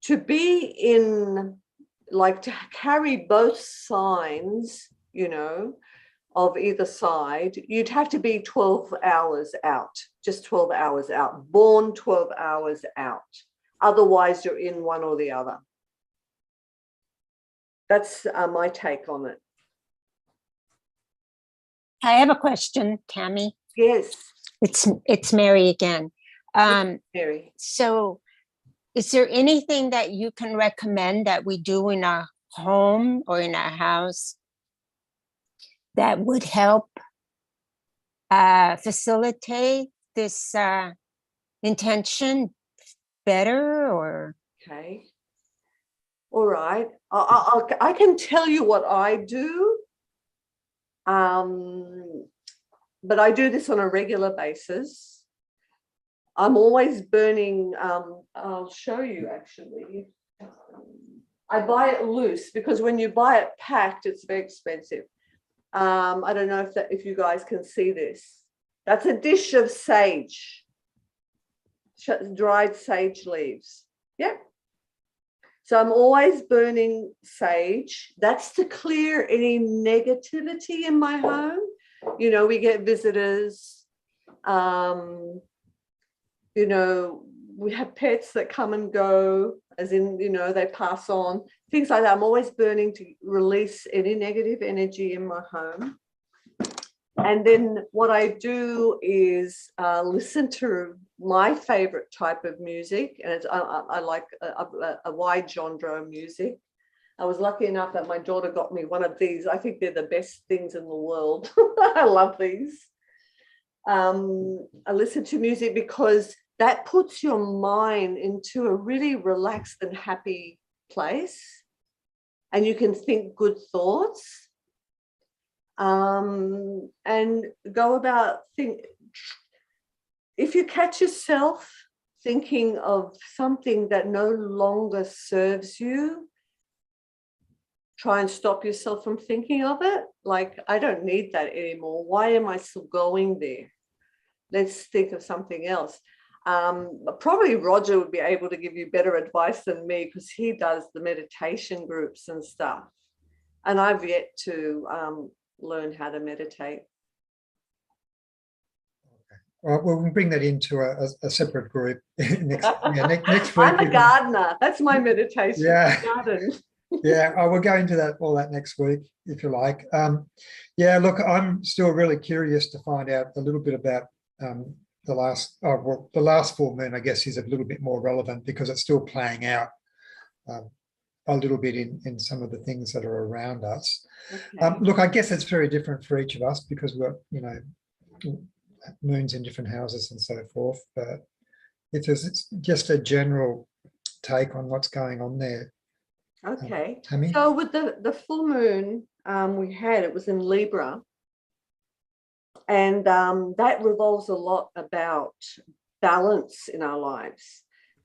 to be in, like, to carry both signs, you know, of either side, you'd have to be 12 hours out, just 12 hours out, born 12 hours out. Otherwise, you're in one or the other. That's my take on it. I have a question, Tammy. Yes. It's Mary again. Mary. So is there anything that you can recommend that we do in our home or in our house that would help facilitate this intention better? Or Okay. All right. I can tell you what I do. But I do this on a regular basis. I'm always burning, I'll show you actually. I buy it loose because when you buy it packed, it's very expensive. I don't know if you guys can see this. That's a dish of sage, dried sage leaves. Yeah. So I'm always burning sage. That's to clear any negativity in my home. You know, we get visitors, you know, we have pets that come and go, as in, you know, they pass on, things like that. I'm always burning to release any negative energy in my home. And then what I do is listen to my favorite type of music. And it's, I like a wide genre of music. I was lucky enough that my daughter got me one of these. I think they're the best things in the world. I love these. I listen to music because that puts your mind into a really relaxed and happy place. And you can think good thoughts. And go about if you catch yourself thinking of something that no longer serves you, try and stop yourself from thinking of it. Like, I don't need that anymore. Why am I still going there? Let's think of something else. Probably Roger would be able to give you better advice than me because he does the meditation groups and stuff. And I've yet to learn how to meditate. Well, we'll bring that into a separate group next week. I'm a gardener. That's my meditation. Yeah. Garden. Yeah, I will go into all that next week, if you like. Yeah, look, I'm still really curious to find out a little bit about the last full moon, I guess, is a little bit more relevant because it's still playing out a little bit in some of the things that are around us. Okay. Look, I guess it's very different for each of us because we're, you know, moons in different houses and so forth. But if there's just a general take on what's going on there. Okay. Tammy? So with the full moon we had, it was in Libra. And that revolves a lot about balance in our lives,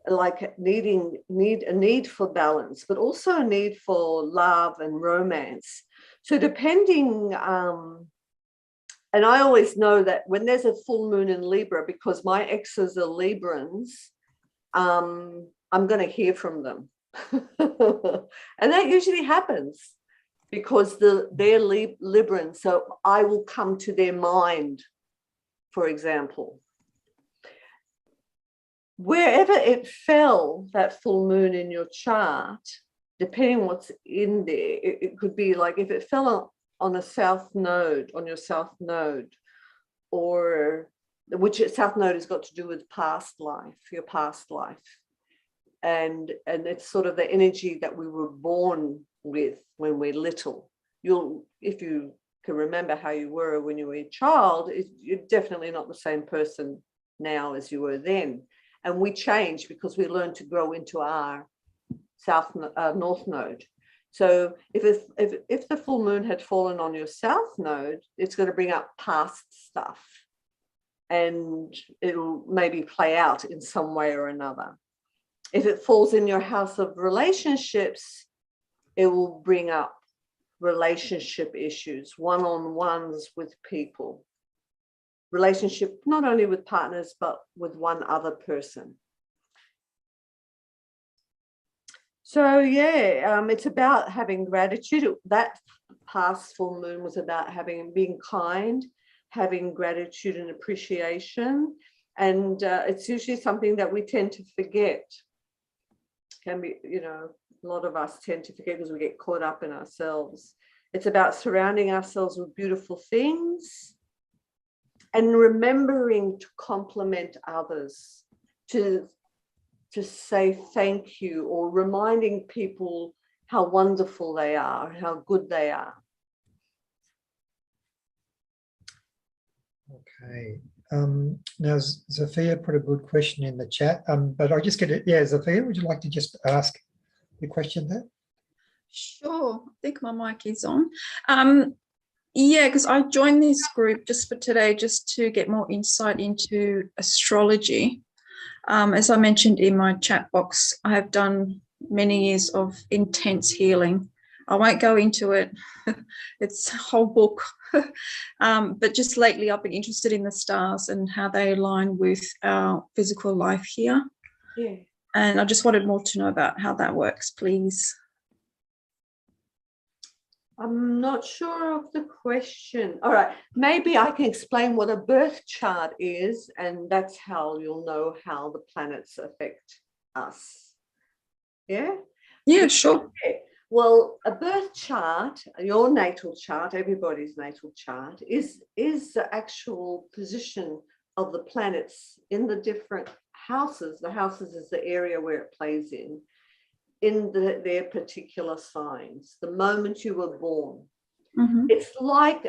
like a need for balance, but also a need for love and romance. So depending, and I always know that when there's a full moon in Libra, because my exes are Librans, I'm going to hear from them. And that usually happens because they're Librans. So I will come to their mind, for example. Wherever it fell, that full moon in your chart, depending on what's in there, it could be like if it fell on a south node, on your south node, or which south node has got to do with past life, your past life. And it's sort of the energy that we were born with when we're little. If you can remember how you were when you were a child, you're definitely not the same person now as you were then. And we change because we learn to grow into our north node. So if the full moon had fallen on your south node, it's going to bring up past stuff, and it'll maybe play out in some way or another. If it falls in your house of relationships, it will bring up relationship issues, one-on-ones with people, relationship not only with partners but with one other person. So yeah, it's about having gratitude. That past full moon was about being kind, having gratitude and appreciation, and it's usually something that we tend to forget. Can be, a lot of us tend to forget because we get caught up in ourselves. It's about surrounding ourselves with beautiful things and remembering to compliment others, to say thank you, or reminding people how wonderful they are, how good they are. Okay. Now, Zafia put a good question in the chat, but I'll just get it. Yeah, Zafia, would you like to just ask the question there? Sure. I think my mic is on. Yeah, because I joined this group just for today, just to get more insight into astrology. As I mentioned in my chat box, I have done many years of intense healing. I won't go into it. It's a whole book. But just lately, I've been interested in the stars and how they align with our physical life here. Yeah. And I just wanted more to know about how that works, please. I'm not sure of the question. All right, maybe I can explain what a birth chart is, and that's how you'll know how the planets affect us. Yeah? Yeah, sure. Okay. Well, a birth chart, your natal chart, everybody's natal chart, is the actual position of the planets in the different houses. The houses is the area where it plays in their particular signs, the moment you were born. Mm-hmm. It's like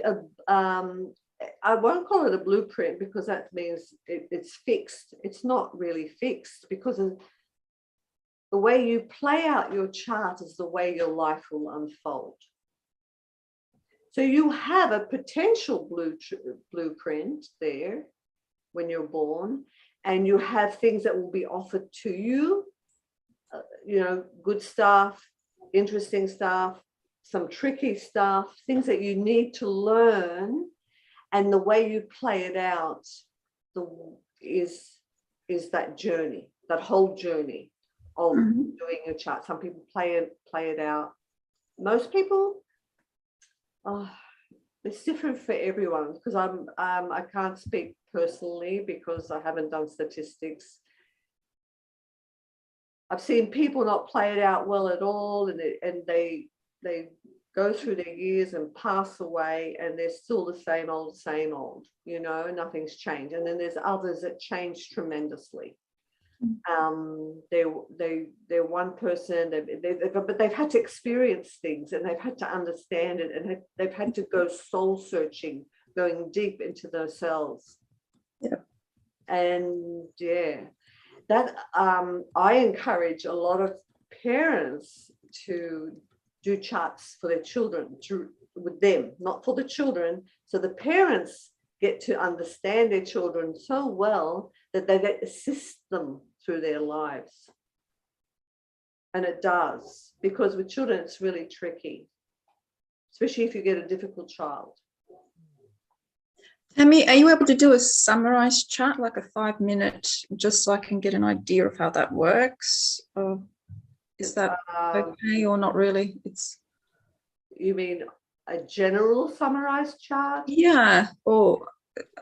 I won't call it a blueprint because that means it's fixed. It's not really fixed because of the way you play out your chart is the way your life will unfold. So you have a potential blueprint there when you're born, and you have things that will be offered to you. Good stuff, interesting stuff, some tricky stuff, things that you need to learn, and the way you play it out is that journey, that whole journey of doing your chart. Some people play it out. Most people, it's different for everyone because I can't speak personally because I haven't done statistics. I've seen people not play it out well at all, and they go through their years and pass away, and they're still the same old, nothing's changed. And then there's others that change tremendously. They're one person, but they've had to experience things, and they've had to understand it, and they've had to go soul searching, going deep into themselves. Yeah. And yeah. That I encourage a lot of parents to do charts for their children, with them, not for the children. So the parents get to understand their children so well that they assist them through their lives. And it does, because with children, it's really tricky, especially if you get a difficult child. Tammy, are you able to do a summarized chart, like a 5-minute, just so I can get an idea of how that works? Or is that okay or not really? You mean a general summarized chart? Yeah, or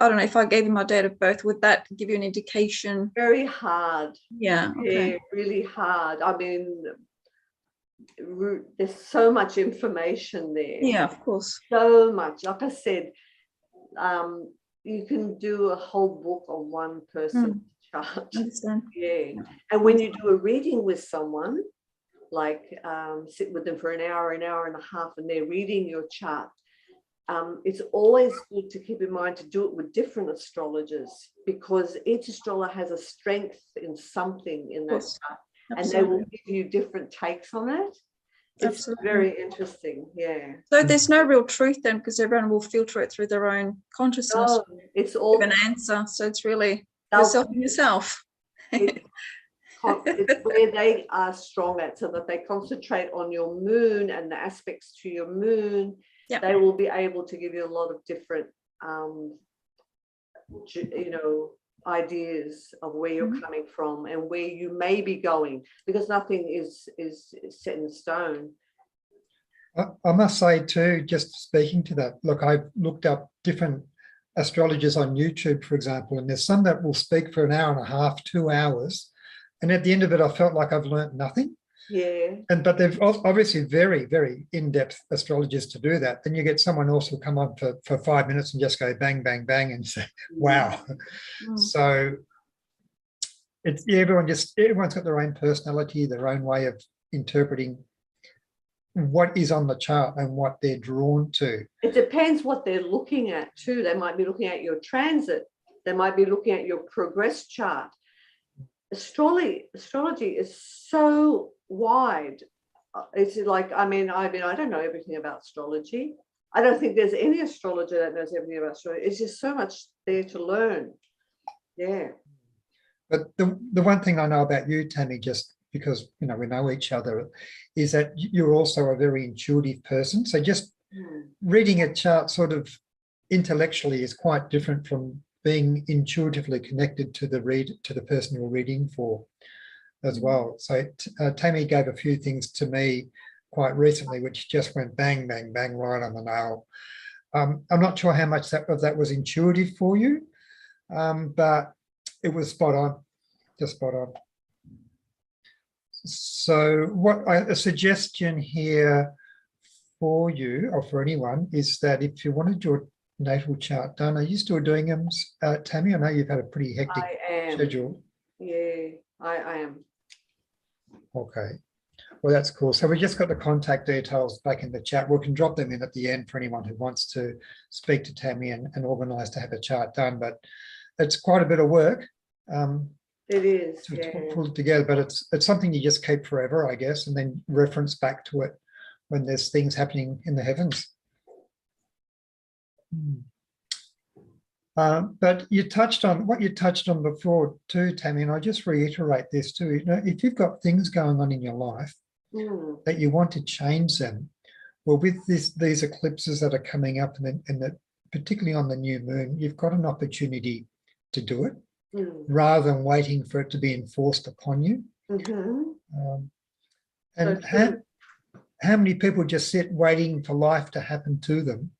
I don't know, if I gave you my date of birth, would that give you an indication? Very hard. Yeah, okay. Yeah, really hard. I mean, there's so much information there. Yeah, of course. So much. Like I said, you can do a whole book on one person's chart. Understand. Yeah. And when you do a reading with someone, like sit with them for an hour and a half, and they're reading your chart, it's always good to keep in mind to do it with different astrologers, because each astrologer has a strength in something in that chart. Absolutely. And they will give you different takes on it. It's very interesting, yeah. So there's no real truth then, because everyone will filter it through their own consciousness. No, it's all an answer. So it's really yourself and yourself. It's where they are strong at, so that they concentrate on your moon and the aspects to your moon. Yep. They will be able to give you a lot of different ideas of where you're Mhm. coming from and where you may be going, because nothing is set in stone. I must say too, just speaking to that, look, I've looked up different astrologers on YouTube, for example, and there's some that will speak for an hour and a half, 2 hours. And at the end of it, I felt like I've learned nothing. Yeah. But they've obviously very, very in-depth astrologers to do that. Then you get someone else who'll come on for 5 minutes and just go bang, bang, bang and say, wow. Mm. So it's everyone's got their own personality, their own way of interpreting what is on the chart and what they're drawn to. It depends what they're looking at too. They might be looking at your transit. They might be looking at your progress chart. Astrology is so wide. It's like, I mean, I don't know everything about astrology. I don't think there's any astrologer that knows everything about astrology. It's just so much there to learn. Yeah. But the one thing I know about you, Tammy, just because we know each other, is that you're also a very intuitive person. So just reading a chart sort of intellectually is quite different from being intuitively connected to the person you're reading for as well. So Tammy gave a few things to me quite recently, which just went bang, bang, bang right on the nail. I'm not sure how much of that was intuitive for you, but it was spot on, just spot on. So a suggestion here for you or for anyone is that if you wanted your natal chart done, are you still doing them, Tammy? I know you've had a pretty hectic schedule. Yeah, I am. Okay, well, that's cool. So we just got the contact details back in the chat. We can drop them in at the end for anyone who wants to speak to Tammy and organise to have a chart done, but it's quite a bit of work. It is to pull it together, but it's something you just keep forever, I guess, and then reference back to it when there's things happening in the heavens. But you touched on what you touched on before too, Tammy, and I just reiterate this too. If you've got things going on in your life that you want to change them, well, with these eclipses that are coming up, and particularly on the new moon, you've got an opportunity to do it. Rather than waiting for it to be enforced upon you. And how many people just sit waiting for life to happen to them?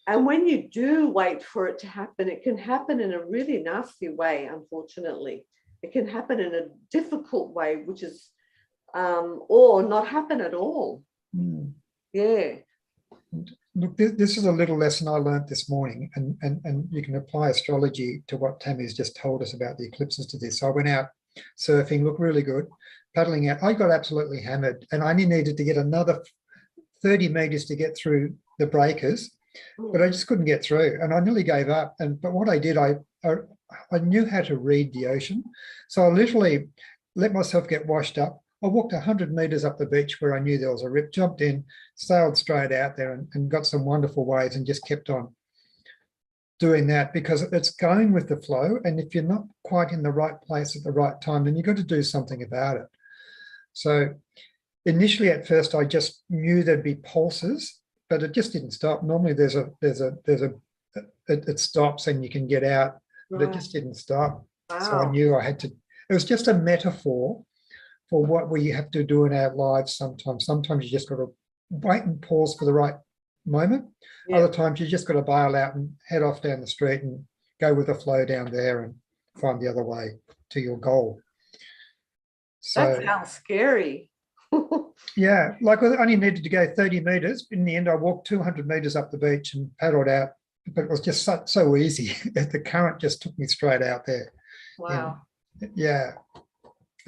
And when you do wait for it to happen, it can happen in a really nasty way, unfortunately. It can happen in a difficult way, which is, or not happen at all. Yeah. Look, this is a little lesson I learned this morning, and you can apply astrology to what Tammy's just told us about the eclipses to this. So I went out surfing, looked really good, paddling out. I got absolutely hammered, and I only needed to get another 30 meters to get through the breakers, but I just couldn't get through, and I nearly gave up. But what I did, I knew how to read the ocean, so I literally let myself get washed up. I walked 100 meters up the beach where I knew there was a rip, jumped in, sailed straight out there and got some wonderful waves and just kept on doing that, because it's going with the flow. And if you're not quite in the right place at the right time, then you've got to do something about it. So initially at first, I just knew there'd be pulses, but it just didn't stop. Normally it stops and you can get out, but it just didn't stop. Wow. So I knew I had to, it was just a metaphor for what we have to do in our lives sometimes. Sometimes you just got to wait and pause for the right moment. Other times you just got to bail out and head off down the street and go with the flow down there and find the other way to your goal. So that sounds scary. yeah, like I only needed to go 30 meters. In the end, I walked 200 meters up the beach and paddled out, but it was just so easy. The current just took me straight out there. Wow. Yeah.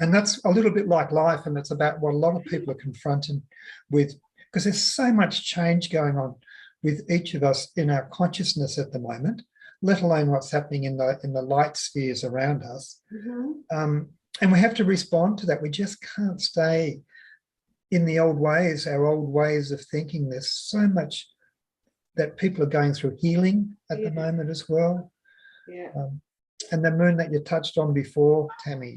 And that's a little bit like life, and it's about what a lot of people are confronted with, because there's so much change going on with each of us in our consciousness at the moment, let alone what's happening in the light spheres around us. And we have to respond to that. We just can't stay in the old ways, our old ways of thinking. There's so much that people are going through healing at the moment as well. And the moon that you touched on before, Tammy,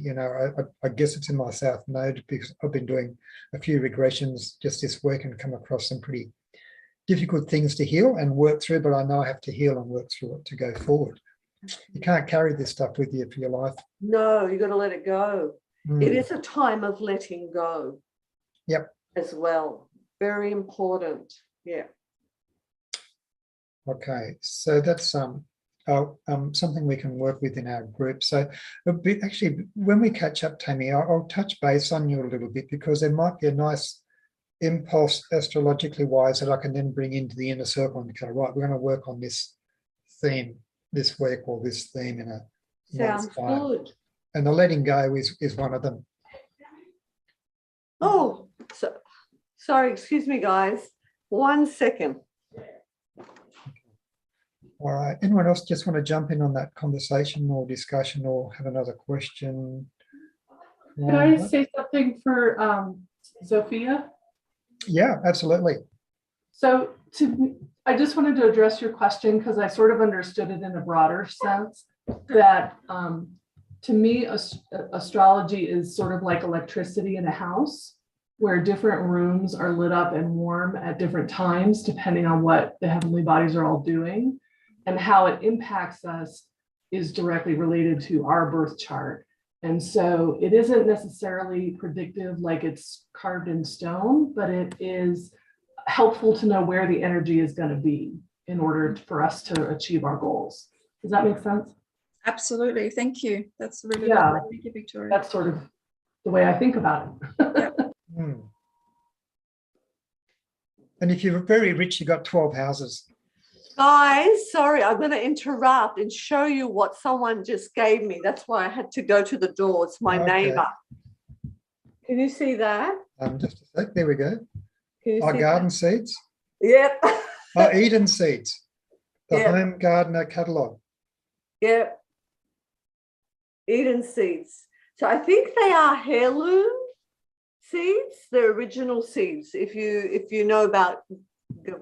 I guess it's in my south node, because I've been doing a few regressions just this week and come across some pretty difficult things to heal and work through, but I know I have to heal and work through it to go forward. You can't carry this stuff with you for your life. No, you got to let it go. Mm. It is a time of letting go. Yep. As well. Very important. Yeah. Okay, so that's something we can work with in our group. So actually, when we catch up, Tammy, I'll touch base on you a little bit, because there might be a nice impulse astrologically wise that I can then bring into the inner circle and go, right, we're going to work on this theme this week, or this theme in a Sounds month's time. good. And the letting go is one of them. Oh, so, sorry, excuse me, guys. 1 second. All right. Anyone else just want to jump in on that conversation or discussion, or have another question? Can I say something for Sophia? Yeah, absolutely. So I just wanted to address your question, because I sort of understood it in a broader sense, that to me, astrology is sort of like electricity in a house, where different rooms are lit up and warm at different times, depending on what the heavenly bodies are all doing, and how it impacts us is directly related to our birth chart. And so it isn't necessarily predictive, like it's carved in stone, but it is helpful to know where the energy is going to be in order for us to achieve our goals. Does that make sense? Absolutely. Thank you. That's really Yeah. lovely. Thank you, Victoria. That's sort of the way I think about it. Hmm. And if you're very rich, you got 12 houses. Guys, sorry, I'm going to interrupt and show you what someone just gave me. That's why I had to go to the door. It's my neighbor. Can you see that? Just a sec. There we go. Can you Our see garden that? seeds. Yep. Eden seeds. The Yep. Home Gardener catalogue. Yep. Eden seeds. So I think they are heirloom seeds, the original seeds. If you know about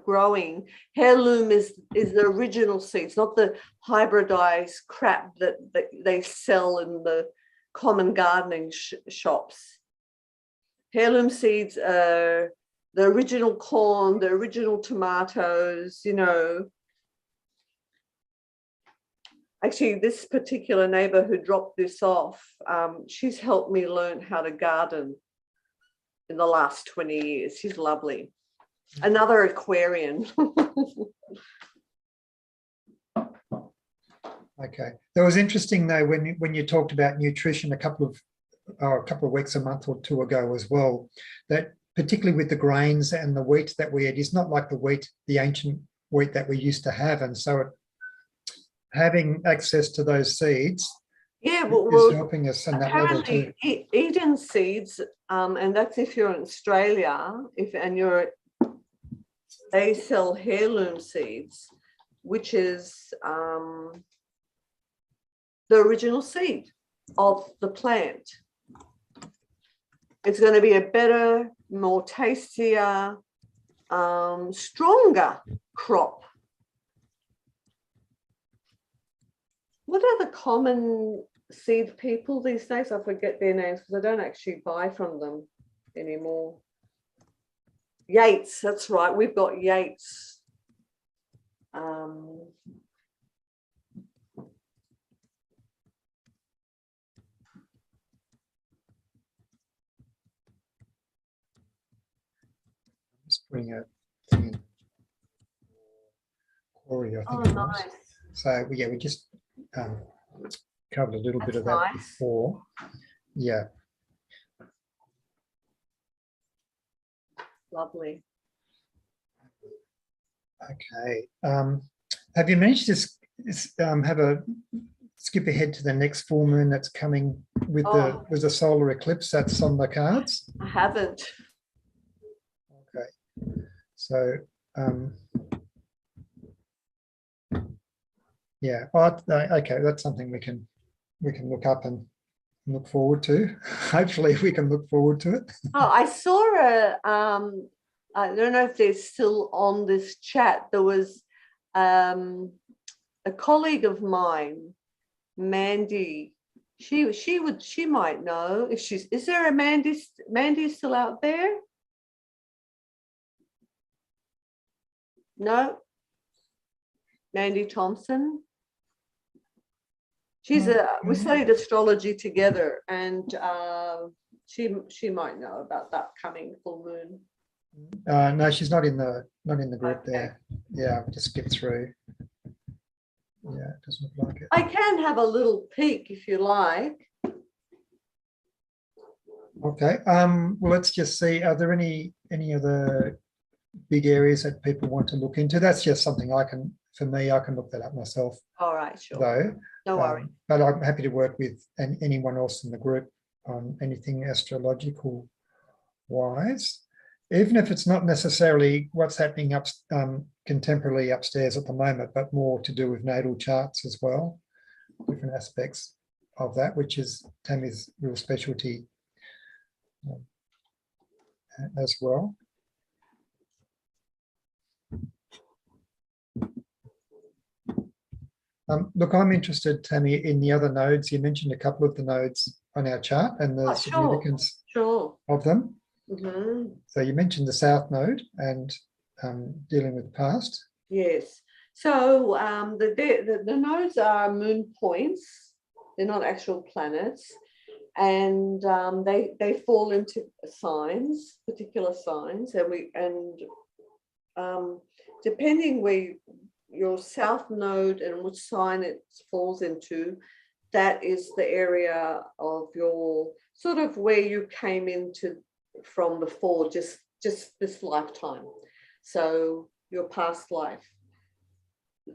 growing, heirloom is the original seeds, not the hybridized crap that they sell in the common gardening shops. Heirloom seeds are the original corn, the original tomatoes, you know. Actually, this particular neighbor who dropped this off, she's helped me learn how to garden in the last 20 years. She's lovely. Another Aquarian. Okay. That was interesting though, when you talked about nutrition a couple of weeks, a month or two ago as well, that particularly with the grains and the wheat that we eat is not like the ancient wheat that we used to have. And so having access to those seeds is helping us in that level too. Eden seeds, and that's if you're in Australia, they sell heirloom seeds, which is the original seed of the plant. It's going to be a better, more tastier, stronger crop. What are the common seed people these days? I forget their names because I don't actually buy from them anymore. Yates, that's right. We've got Yates. Just bring a thing in. Corey, I think it was. Nice. So yeah, we just covered a little bit of that nice. before. Yeah. Lovely. Okay. Have you managed to skip ahead to the next full moon that's coming with the solar eclipse that's on the cards? I haven't. Okay. So yeah. Okay, that's something we can look up and look forward to. Hopefully we can look forward to it. Oh, I saw I don't know if they're still on this chat. There was a colleague of mine, Mandy. She might know if is there a Mandy still out there? No. Mandy Thompson. She's we studied astrology together, and she might know about that coming full moon. No, she's not in the group Okay. there. Yeah, I've just skipped through. Yeah, it doesn't look like it. I can have a little peek if you like. Okay. Well, let's just see. Are there any other big areas that people want to look into? That's just something I can look that up myself, All right, sure. though. No worry. But I'm happy to work with anyone else in the group on anything astrological wise, even if it's not necessarily what's happening contemporarily upstairs at the moment, but more to do with natal charts as well, different aspects of that, which is Tammy's real specialty as well. Look, I'm interested, Tammy, in the other nodes. You mentioned a couple of the nodes on our chart and the significance of them. Mm-hmm. So you mentioned the South node and dealing with the past. Yes. So the nodes are moon points. They're not actual planets. And they fall into signs, particular signs. And depending where your south node and which sign it falls into, that is the area of your sort of where you came into from before, just this lifetime. So your past life,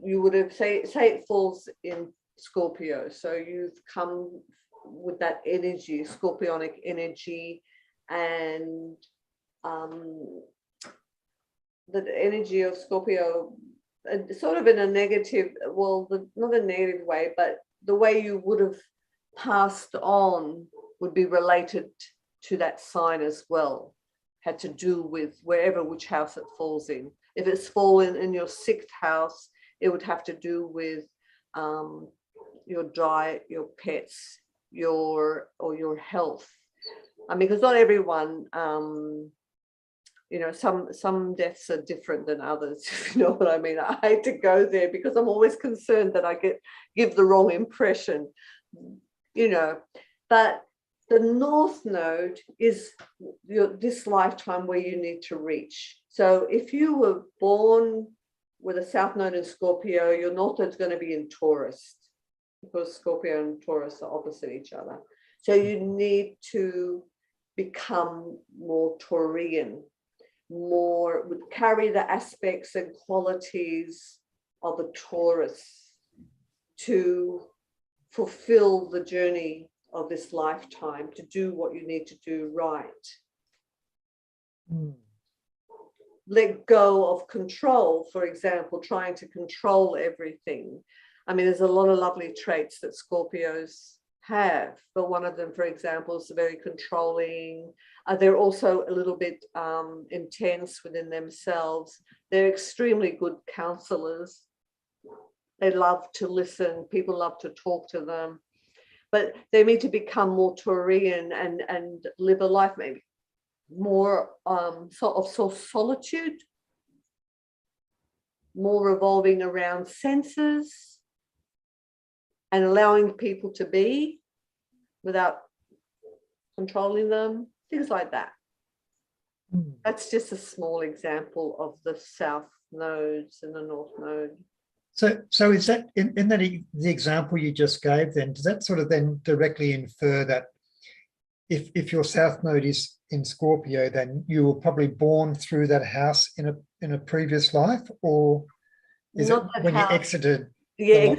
you would have say it falls in Scorpio, so you've come with that energy, scorpionic energy, and the energy of Scorpio, sort of in a negative, well, not a negative way, but the way you would have passed on would be related to that sign as well, had to do with which house it falls in. If it's fallen in your 6th house, it would have to do with your diet, your pets, your health. I mean, because not everyone, some deaths are different than others, if you know what I mean. I hate to go there because I'm always concerned that I give the wrong impression, but the North node is this lifetime where you need to reach. So if you were born with a South node in Scorpio, your North node is going to be in Taurus, because Scorpio and Taurus are opposite each other. So you need to become more Taurian, would carry the aspects and qualities of a Taurus to fulfill the journey of this lifetime, to do what you need to do right. Let go of control, for example, trying to control everything. I mean, there's a lot of lovely traits that Scorpios have, but one of them, for example, is very controlling. They're also a little bit intense within themselves. They're extremely good counselors. They love to listen. People love to talk to them, but they need to become more Taurian and live a life maybe more sort of solitude, more revolving around senses and allowing people to be without controlling them, things like that. That's just a small example of the South nodes and the North node. So is that in that the example you just gave, then does that sort of then directly infer that if your South node is in Scorpio, then you were probably born through that house in a previous life, or is it when you exited? Yeah,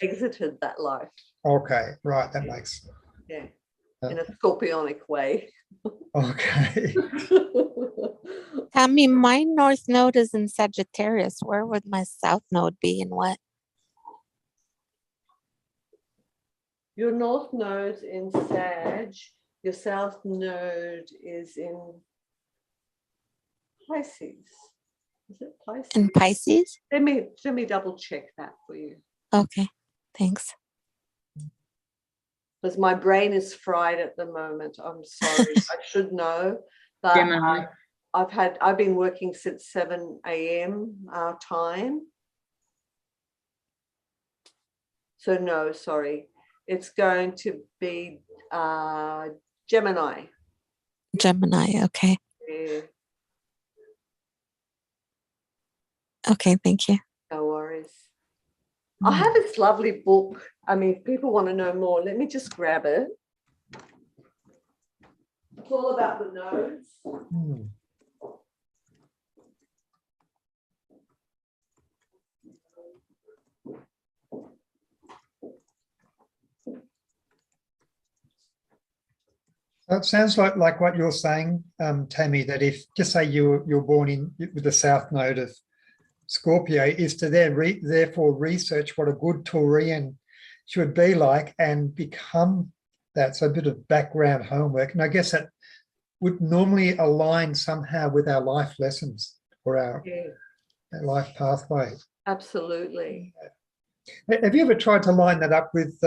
exited that life. Okay, right, that makes. Yeah, in a scorpionic way. Okay. Tammy, my North node is in Sagittarius. Where would my South node be and what? Your North node's in Sag. Your South node is in Pisces. Is it Pisces? In Pisces? Let me double check that for you. Okay, thanks. Because my brain is fried at the moment. I'm sorry. I should know, but I've been working since 7 a.m. our time. So no, sorry. It's going to be Gemini. Gemini. Okay. Yeah, Okay. Thank you. no worries. I have this lovely book. I mean, if people want to know more, let me just grab it. It's all about the nodes. Hmm. So it sounds like what you're saying, Tammy, that if just say you're born in with the south node of Scorpio, is to therefore research what a good Taurian should be like and become that. So a bit of background homework. And I guess that would normally align somehow with our life lessons or our life pathway. Absolutely. Have you ever tried to line that up with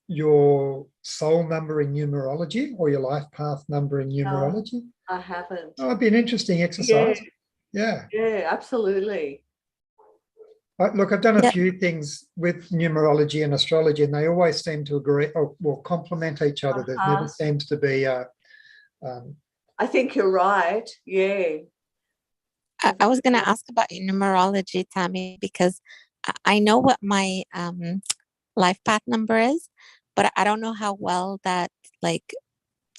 your soul number in numerology or your life path number in numerology? No, I haven't. Oh, it'd be an interesting exercise. Yeah. Yeah, absolutely. Look, I've done a few things with numerology and astrology, and they always seem to agree or complement each other. There never seems to be I think you're right. Yeah. I was going to ask about your numerology, Tammy, because I know what my life path number is, but I don't know how well that, like,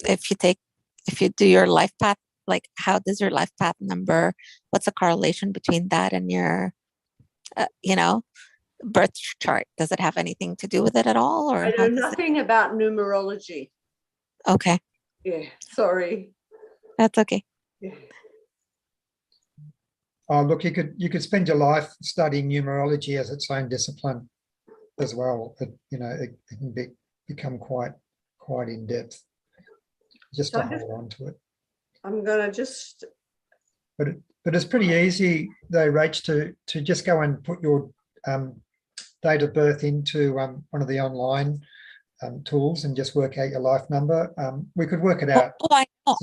if you do your life path, like, how does your life path number, what's the correlation between that and your, birth chart? Does it have anything to do with it at all? Or I know nothing about numerology. Okay. Yeah, sorry. That's okay. Yeah. Oh, look, you could spend your life studying numerology as its own discipline as well. It can become quite in depth. Just to hold on to it. I'm gonna just. But it's pretty easy though, Rach, to just go and put your date of birth into one of the online tools and just work out your life number. We could work it out.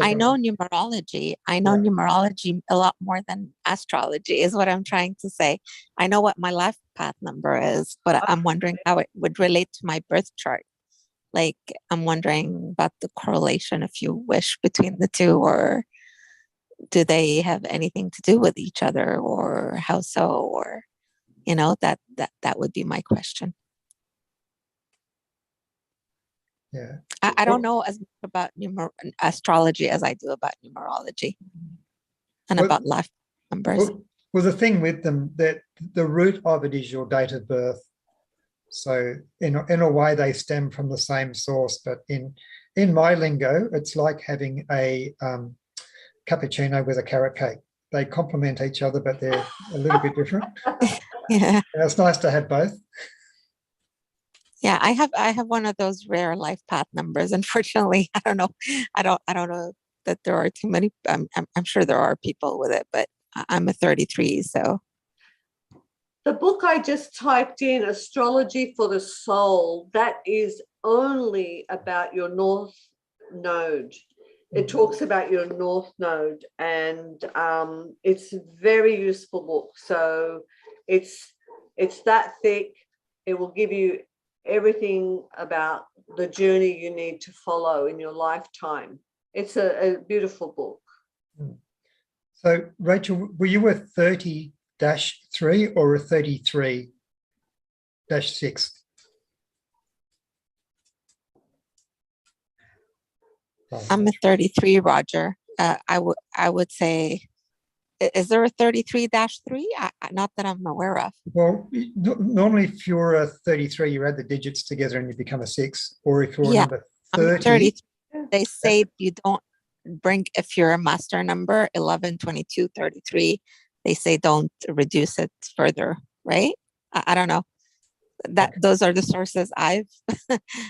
I know numerology. I know numerology a lot more than astrology is what I'm trying to say. I know what my life path number is, but I'm wondering how it would relate to my birth chart. Like, I'm wondering about the correlation, if you wish, between the two, or do they have anything to do with each other, or how so, or, that would be my question. Yeah. I don't know as much about astrology as I do about numerology and about life numbers. Well, the thing with them, that the root of it is your date of birth. So in a way, they stem from the same source. But in my lingo, it's like having a cappuccino with a carrot cake. They complement each other, but they're a little bit different. Yeah, and it's nice to have both. Yeah, I have one of those rare life path numbers. Unfortunately, I don't know that there are too many. I'm sure there are people with it, but I'm a 33, so. The book I just typed in, Astrology for the Soul, that is only about your north node. It talks about your north node, and it's a very useful book. So it's that thick. It will give you everything about the journey you need to follow in your lifetime. It's a beautiful book. So, Rachel, were you a 30-3 or a 33-6? I'm a 33, Roger. I would say, is there a 33-3? Not that I'm aware of. Well, normally if you're a 33, you add the digits together and you become a 6. Or if you're number 30, they say you don't bring, if you're a master number 11, 22, 33, they say don't reduce it further, right? I don't know. Those are the sources I've.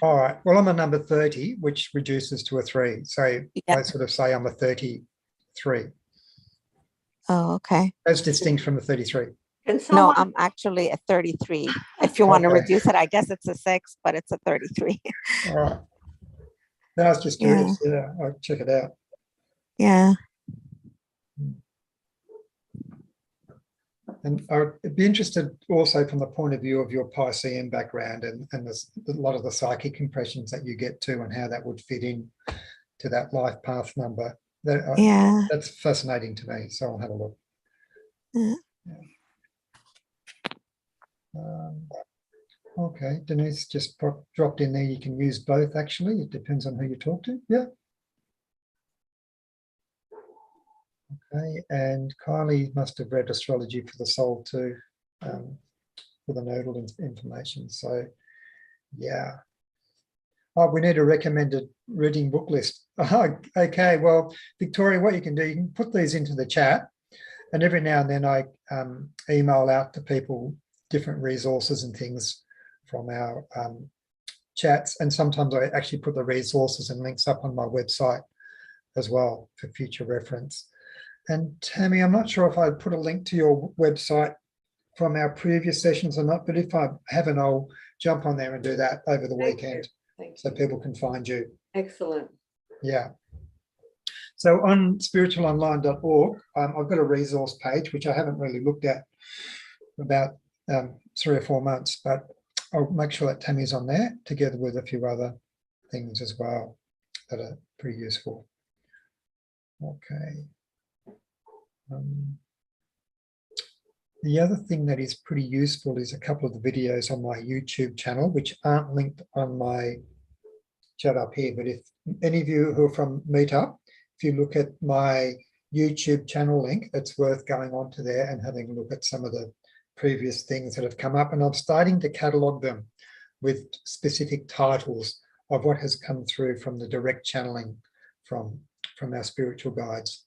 All right. Well, I'm a number 30, which reduces to a 3. So I sort of say I'm a 33. Oh, okay. That's distinct from a 33. No, I'm actually a 33. If you want to reduce it, I guess it's a 6, but it's a 33. All right. Then I was just curious. Yeah, I'll check it out. Yeah. And I'd be interested also from the point of view of your Piscean background and a lot of the psychic impressions that you get to and how that would fit in to that life path number. That's fascinating to me. So I'll have a look. Okay, Denise just dropped in there. You can use both actually. It depends on who you talk to. Yeah. Okay, and Kylie must have read Astrology for the Soul too, for the nodal information. So, yeah. Oh, we need a recommended reading book list. Oh, okay, well, Victoria, what you can do, you can put these into the chat, and every now and then I email out to people different resources and things from our chats, and sometimes I actually put the resources and links up on my website as well for future reference. And Tammy, I'm not sure if I put a link to your website from our previous sessions or not, but if I haven't, I'll jump on there and do that over the weekend so people can find you. Excellent. Yeah. So on spiritualonline.org, I've got a resource page, which I haven't really looked at for about 3 or 4 months, but I'll make sure that Tammy's on there together with a few other things as well that are pretty useful. Okay. The other thing that is pretty useful is a couple of the videos on my YouTube channel, which aren't linked on my chat up here. But if any of you who are from Meetup, if you look at my YouTube channel link, it's worth going on to there and having a look at some of the previous things that have come up. And I'm starting to catalogue them with specific titles of what has come through from the direct channeling from our spiritual guides.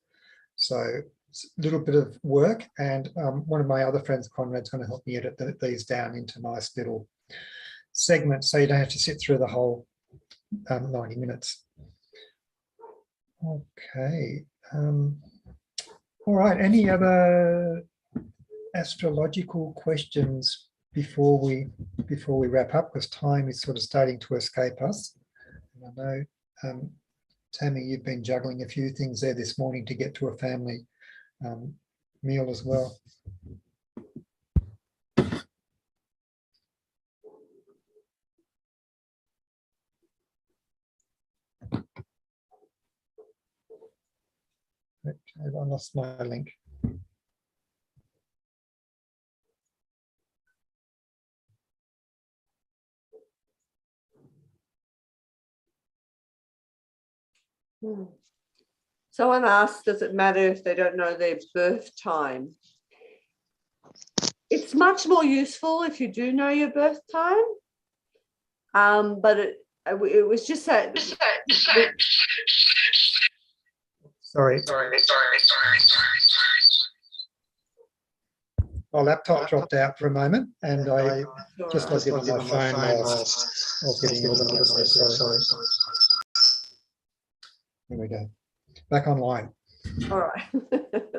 So it's a little bit of work, and one of my other friends, Conrad's going to help me edit these down into nice little segments so you don't have to sit through the whole 90 minutes. Okay. All right. Any other astrological questions before we wrap up? Because time is sort of starting to escape us. And I know, Tammy, you've been juggling a few things there this morning to get to a family meal as well. Okay, I lost my link. Someone asked, does it matter if they don't know their birth time? It's much more useful if you do know your birth time. But it was just that. Sorry. My laptop dropped out for a moment, and I just logged in on my phone whilst I was getting a little bit sorry. Here we go. Back online. All right.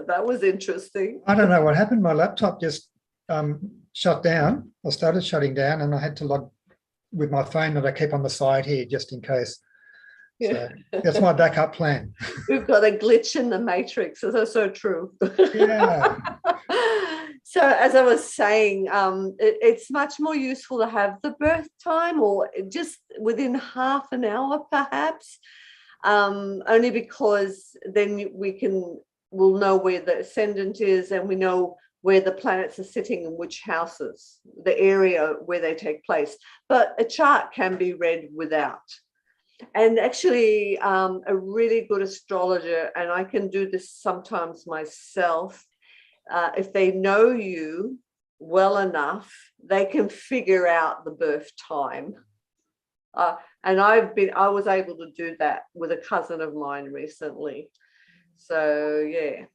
That was interesting. I don't know what happened. My laptop just shut down. I started shutting down, and I had to log with my phone that I keep on the side here just in case. Yeah. So that's my backup plan. We've got a glitch in the matrix. That's so true. Yeah. So as I was saying, it's much more useful to have the birth time, or just within half an hour perhaps, only because then we'll know where the ascendant is, and we know where the planets are sitting in which houses, the area where they take place. But a chart can be read without. And actually, a really good astrologer, and I can do this sometimes myself, if they know you well enough, they can figure out the birth time. And I was able to do that with a cousin of mine recently. So, yeah.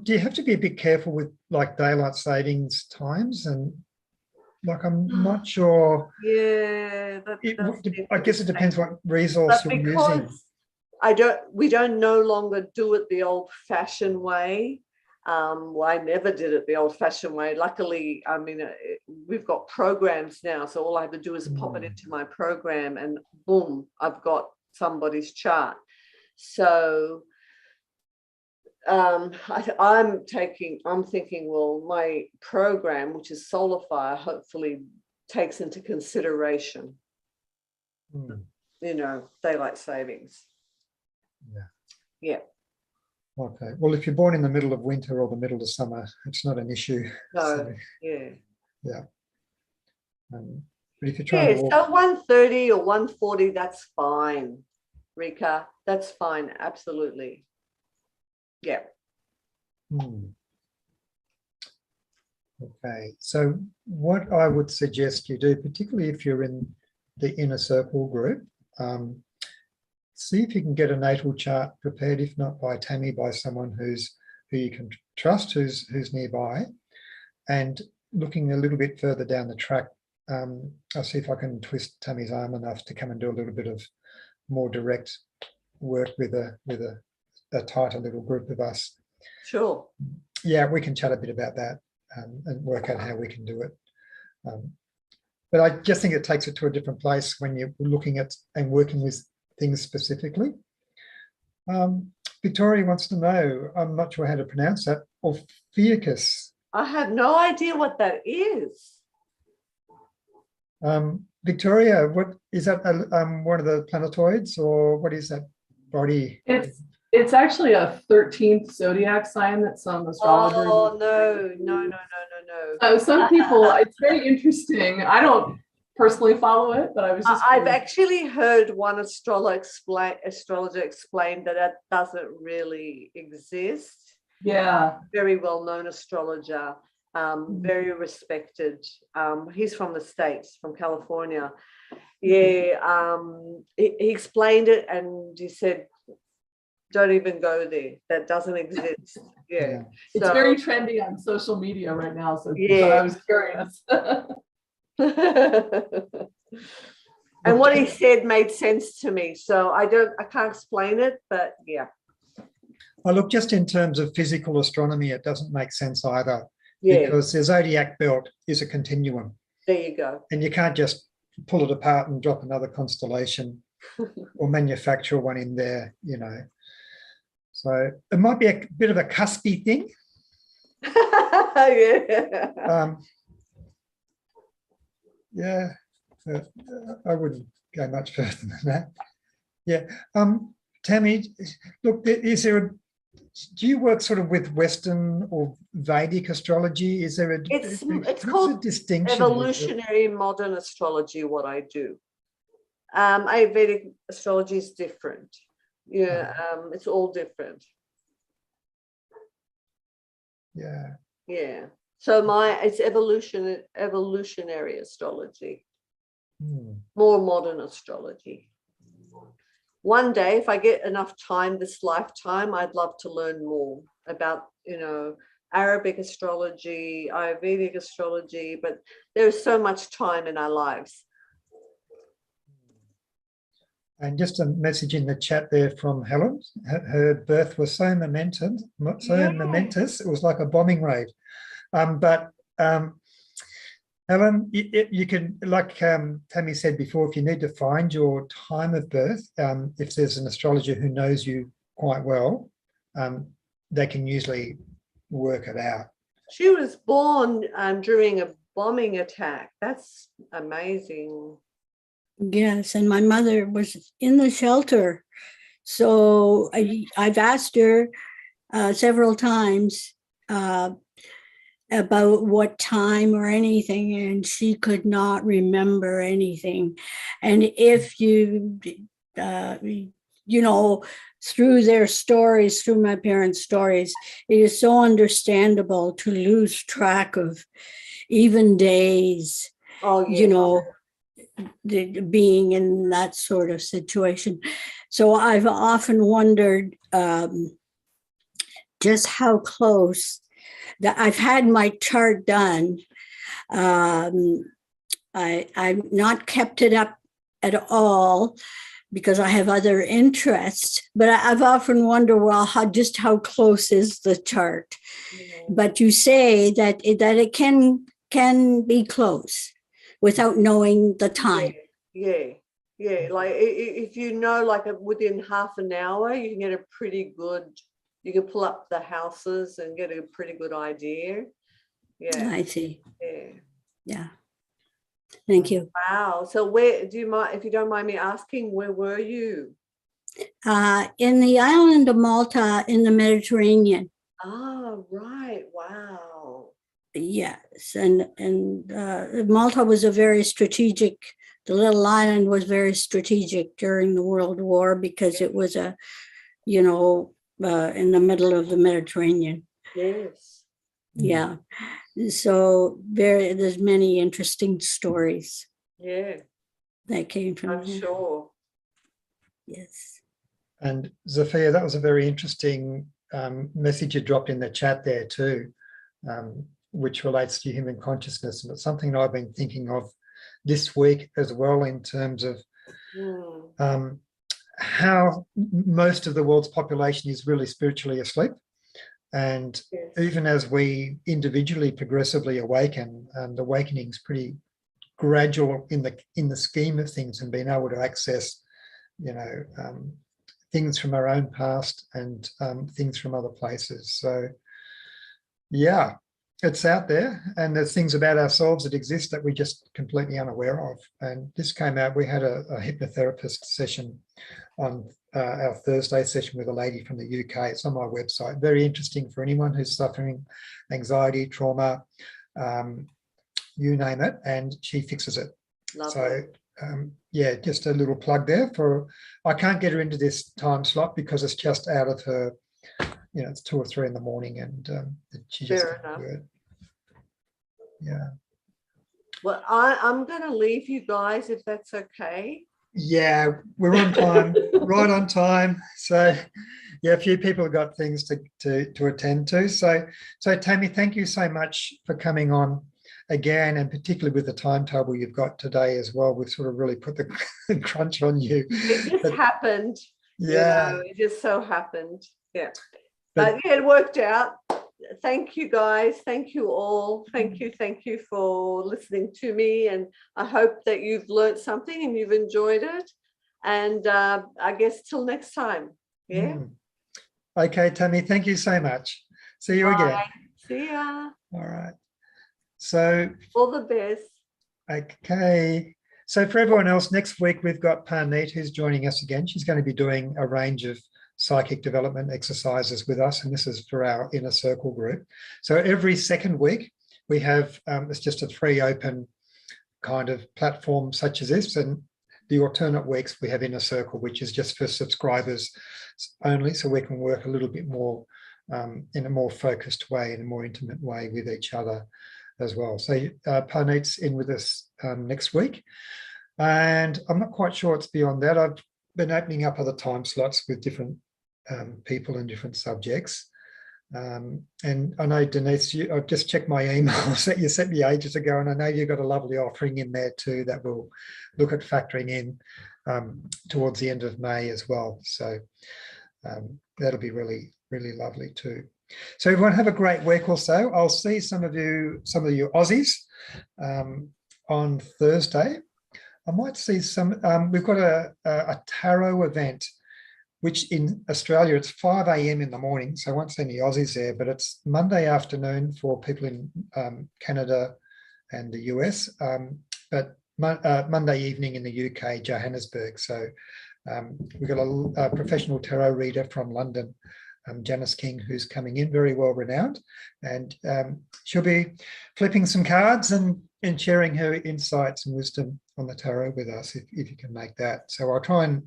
Do you have to be a bit careful with like daylight savings times? And like, I'm not sure. Yeah. I guess it depends what resource you're using. We don't no longer do it the old-fashioned way. Well, I never did it the old-fashioned way. Luckily, I mean, we've got programs now, so all I have to do is pop it into my program, and boom, I've got somebody's chart. So I'm thinking, well, my program, which is Solar Fire, hopefully takes into consideration, daylight savings. Yeah. Okay. Well, if you're born in the middle of winter or the middle of summer, it's not an issue. No. So, yeah. But if you're trying to walk, so 1:30 or 1:40, that's fine, Rika. That's fine. Absolutely. Yeah. Okay. So what I would suggest you do, particularly if you're in the inner circle group, see if you can get a natal chart prepared, if not by Tammy, by someone who you can trust, who's nearby, and looking a little bit further down the track. I'll see if I can twist Tammy's arm enough to come and do a little bit of more direct work with a tighter little group of us. Sure. Yeah, we can chat a bit about that and work out how we can do it. But I just think it takes it to a different place when you're looking at and working with things specifically. Victoria wants to know, I'm not sure how to pronounce that, Ophiuchus. I have no idea what that is. Victoria, what is that? One of the planetoids, or what is that body? It's actually a 13th zodiac sign that some astrologers. Oh no. Some people, it's very interesting. I don't personally follow it, but I was just I've curious. actually heard one astrologer explain that doesn't really exist. Yeah. Very well-known astrologer, very respected. He's from the States, from California. Yeah, he explained it and he said, don't even go there. That doesn't exist. Yeah. It's very trendy on social media right now. So yeah. I was curious. And what he said made sense to me. So I can't explain it, but yeah. Well, look, just in terms of physical astronomy, it doesn't make sense either. Yeah. Because the zodiac belt is a continuum. There you go. And you can't just pull it apart and drop another constellation or manufacture one in there, So it might be a bit of a cuspy thing. Yeah. I wouldn't go much further than that. Yeah. Tammy, look, do you work sort of with Western or Vedic astrology? Is there it's called distinction? Evolutionary modern astrology, what I do. Ayurvedic astrology is different. Yeah, it's all different. Yeah. Yeah. So it's evolutionary astrology. More modern astrology. One day, if I get enough time this lifetime, I'd love to learn more about, Arabic astrology, Ayurvedic astrology, but there's so much time in our lives. And just a message in the chat there from Helen. Her birth was so momentous, it was like a bombing raid. But Helen, you can, like Tammy said before, if you need to find your time of birth, if there's an astrologer who knows you quite well, they can usually work it out. She was born during a bombing attack. That's amazing. Yes, and my mother was in the shelter. So I've asked her several times about what time or anything, and she could not remember anything. And if you, through their stories, through my parents' stories, it is so understandable to lose track of even days, being in that sort of situation. So I've often wondered just how close that I've had my chart done. I've not kept it up at all because I have other interests, but I've often wondered, well, how close is the chart? But you say that it can be close without knowing the time. Yeah. Like if you know, like within half an hour, you can get a pretty good you can pull up the houses and get a pretty good idea. Yeah. I see. Yeah. Yeah. Thank you. Wow. So where do you mind, if you don't mind me asking, where were you? In the island of Malta in the Mediterranean. Oh, right. Wow. Yes, and Malta was a very strategic. The little island was very strategic during the World War because it was in the middle of the Mediterranean. Yes. Yeah, so there's many interesting stories. Yeah. That came from I'm there. sure. Yes. And Zafia, that was a very interesting message you dropped in the chat there too, which relates to human consciousness. And it's something I've been thinking of this week as well, in terms of how most of the world's population is really spiritually asleep. And even as we individually progressively awaken, and awakening is pretty gradual in the scheme of things, and being able to access, things from our own past and things from other places. So, yeah, it's out there, and there's things about ourselves that exist that we're just completely unaware of. And this came out, we had a hypnotherapist session on our Thursday session with a lady from the UK. It's on my website. Very interesting for anyone who's suffering anxiety, trauma, you name it, and she fixes it. Lovely. So yeah, just a little plug there for, I can't get her into this time slot because it's just out of her, it's 2 or 3 in the morning, and she just Fair can't enough. do it. Yeah. Well, I'm going to leave you guys if that's okay. Yeah, we're on time, right on time. So yeah, a few people have got things to attend to. So Tammy, thank you so much for coming on again, and particularly with the timetable you've got today as well. We've sort of really put the crunch on you. It just happened. Yeah. It just so happened. Yeah. But yeah, it worked out. Thank you guys. Thank you all. Thank you for listening to me. And I hope that you've learned something and you've enjoyed it. And I guess till next time. Yeah. Okay, Tammy, thank you so much. See you again. See ya. All right. So all the best. Okay. So for everyone else, next week we've got Parneet, who's joining us again. She's going to be doing a range of psychic development exercises with us, and this is for our inner circle group. So every second week we have, it's just a free open kind of platform such as this, and the alternate weeks we have inner circle, which is just for subscribers only, so we can work a little bit more in a more focused way, in a more intimate way with each other as well. So Parneet's in with us next week, and I'm not quite sure it's beyond that. I've been opening up other time slots with different people and different subjects. And I know, Denise, I've just checked my emails that you sent me ages ago, and I know you've got a lovely offering in there too that we'll look at factoring in towards the end of May as well. So that'll be really, really lovely too. So everyone have a great week or so. I'll see some of you Aussies on Thursday. I might see some, we've got a tarot event, which in Australia, it's 5 a.m. in the morning. So I won't see any Aussies there, but it's Monday afternoon for people in Canada and the US, but Monday evening in the UK, Johannesburg. So we've got a professional tarot reader from London, Janice King, who's coming in, very well renowned, and she'll be flipping some cards and sharing her insights and wisdom on the tarot with us, if you can make that. So I'll try and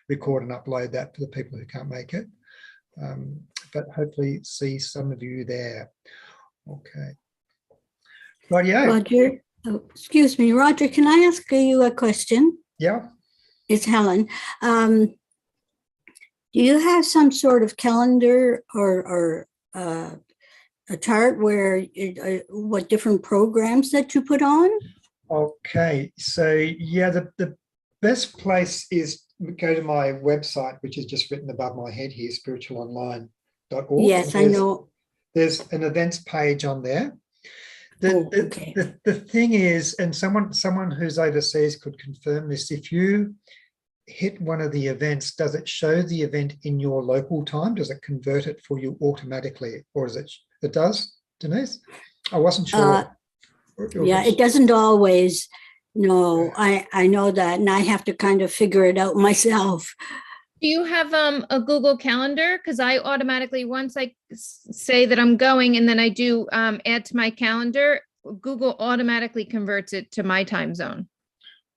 record and upload that for the people who can't make it, but hopefully see some of you there. Okay. Rightio. Roger, excuse me, Roger, can I ask you a question? Yeah. It's Helen. Do you have some sort of calendar or a chart where what different programs that you put on? Okay, so yeah, the best place is go to my website, which is just written above my head here, spiritualonline.org. Yes, I know. There's an events page on there. Okay. The thing is, and someone who's overseas could confirm this, if you hit one of the events, does it show the event in your local time? Does it convert it for you automatically, or is it does, Denise? I wasn't sure. Yeah, it doesn't always. No, I know that, and I have to kind of figure it out myself. Do you have a Google Calendar? Because I automatically, once I say that I'm going and then I do add to my calendar, Google automatically converts it to my time zone.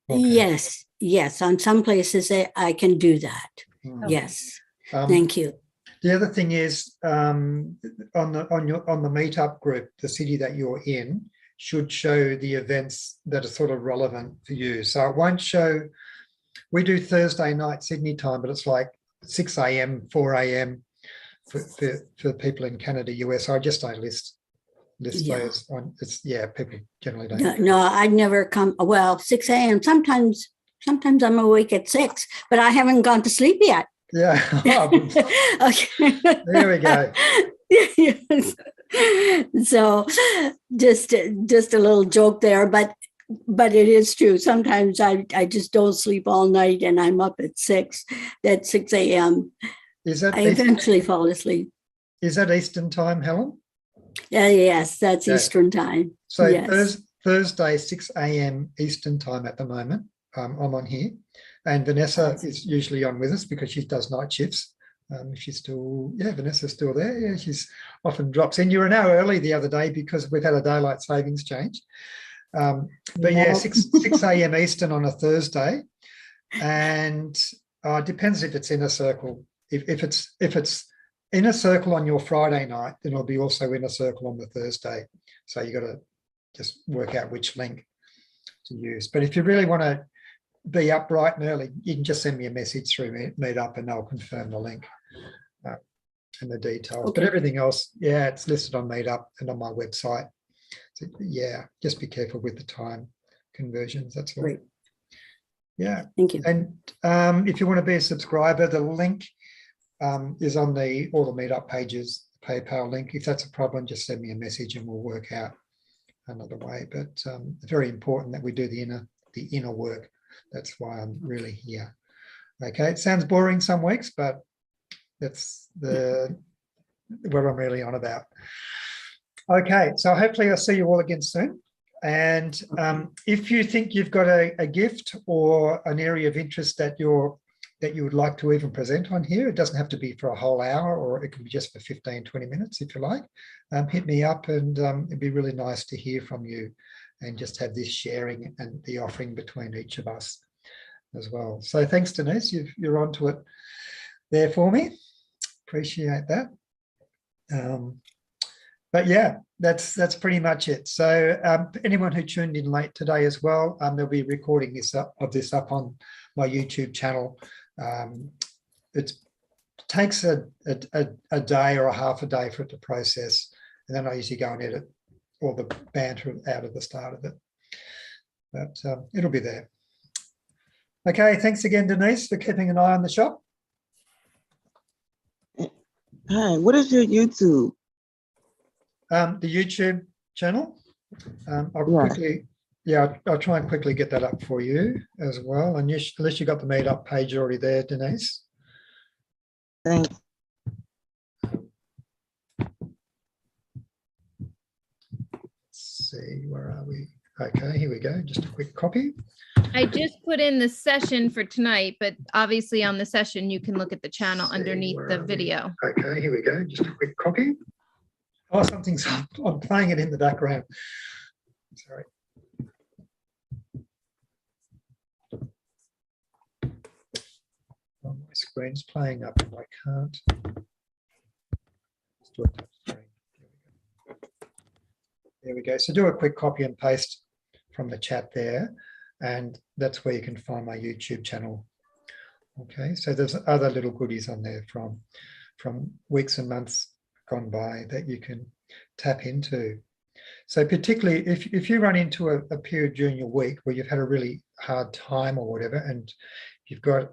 Okay. Yes. On some places I can do that. Hmm. Yes. Thank you. The other thing is on the meetup group, the city that you're in should show the events that are sort of relevant for you. So it won't show. We do Thursday night Sydney time, but it's like 6 a.m., 4 a.m. for people in Canada, US. I just don't list those on. It's people generally don't. No, I'd never come. Well, 6 a.m. Sometimes I'm awake at 6, but I haven't gone to sleep yet. Yeah. Okay. There we go. Yes. So just a little joke there, but it is true. Sometimes I just don't sleep all night and I'm up at 6 a.m. Is that I eventually fall asleep. Is that Eastern time, Helen? Yes, that's Eastern time. So yes. Thursday, 6 a.m. Eastern time at the moment. I'm on here. And Vanessa is usually on with us because she does night shifts. She's still, Vanessa's still there. Yeah, she's often drops in. You were an hour early the other day because we've had a daylight savings change. But 6 a.m. Eastern on a Thursday. And it depends if it's inner circle. If it's inner circle on your Friday night, then it'll be also inner circle on the Thursday. So you got to just work out which link to use. But if you really want to be up bright and early, you can just send me a message through Meetup and I'll confirm the link and the details. Okay. But everything else, it's listed on Meetup and on my website. So just be careful with the time conversions. That's all. Great. Yeah. Thank you. And if you want to be a subscriber, the link is on all the Meetup pages, the PayPal link. If that's a problem, just send me a message and we'll work out another way. But it's very important that we do the inner work. That's why I'm really here. Okay, it sounds boring some weeks, but that's what I'm really on about. Okay, so hopefully I'll see you all again soon. And if you think you've got a gift or an area of interest that you would like to even present on here, it doesn't have to be for a whole hour, or it can be just for 15, 20 minutes if you like. Hit me up and it'd be really nice to hear from you and just have this sharing and the offering between each of us as well. So thanks, Denise. You're onto it there for me. Appreciate that. But that's pretty much it. So anyone who tuned in late today as well, they'll be recording this up on my YouTube channel. It takes a day or a half a day for it to process, and then I usually go and edit all the banter out of the start of it. But it'll be there. Okay, thanks again, Denise, for keeping an eye on the shop. Hi, what is your YouTube? The YouTube channel. I'll try and quickly get that up for you as well. And unless you got the Meetup page already there, Denise. Thanks. Let's see, where are we? Okay, here we go. Just a quick copy. I just put in the session for tonight, but obviously on the session, you can look at the channel underneath the video. Okay, here we go. Just a quick copy. Oh, I'm playing it in the background. Sorry. Oh, my screen's playing up and I can't. Let's do a touch screen. There we go. So do a quick copy and paste from the chat there, and that's where you can find my YouTube channel. Okay, so there's other little goodies on there from weeks and months gone by that you can tap into. So particularly if you run into a period during your week where you've had a really hard time or whatever, and you've got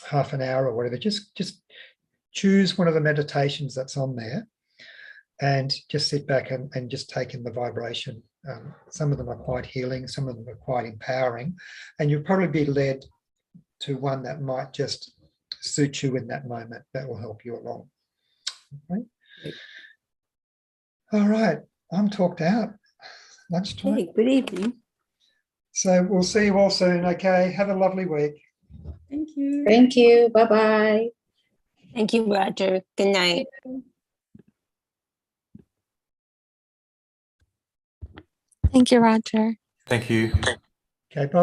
half an hour or whatever, just choose one of the meditations that's on there and just sit back and just take in the vibration. Some of them are quite healing, some of them are quite empowering, and you'll probably be led to one that might just suit you in that moment. That will help you along. Okay. All right, I'm talked out. Lunchtime. Hey, good evening. So we'll see you all soon. Okay, have a lovely week. Thank you. Thank you. Bye-bye. Thank you, Roger. Good night. Thank you, Roger. Thank you. Okay, bye-bye.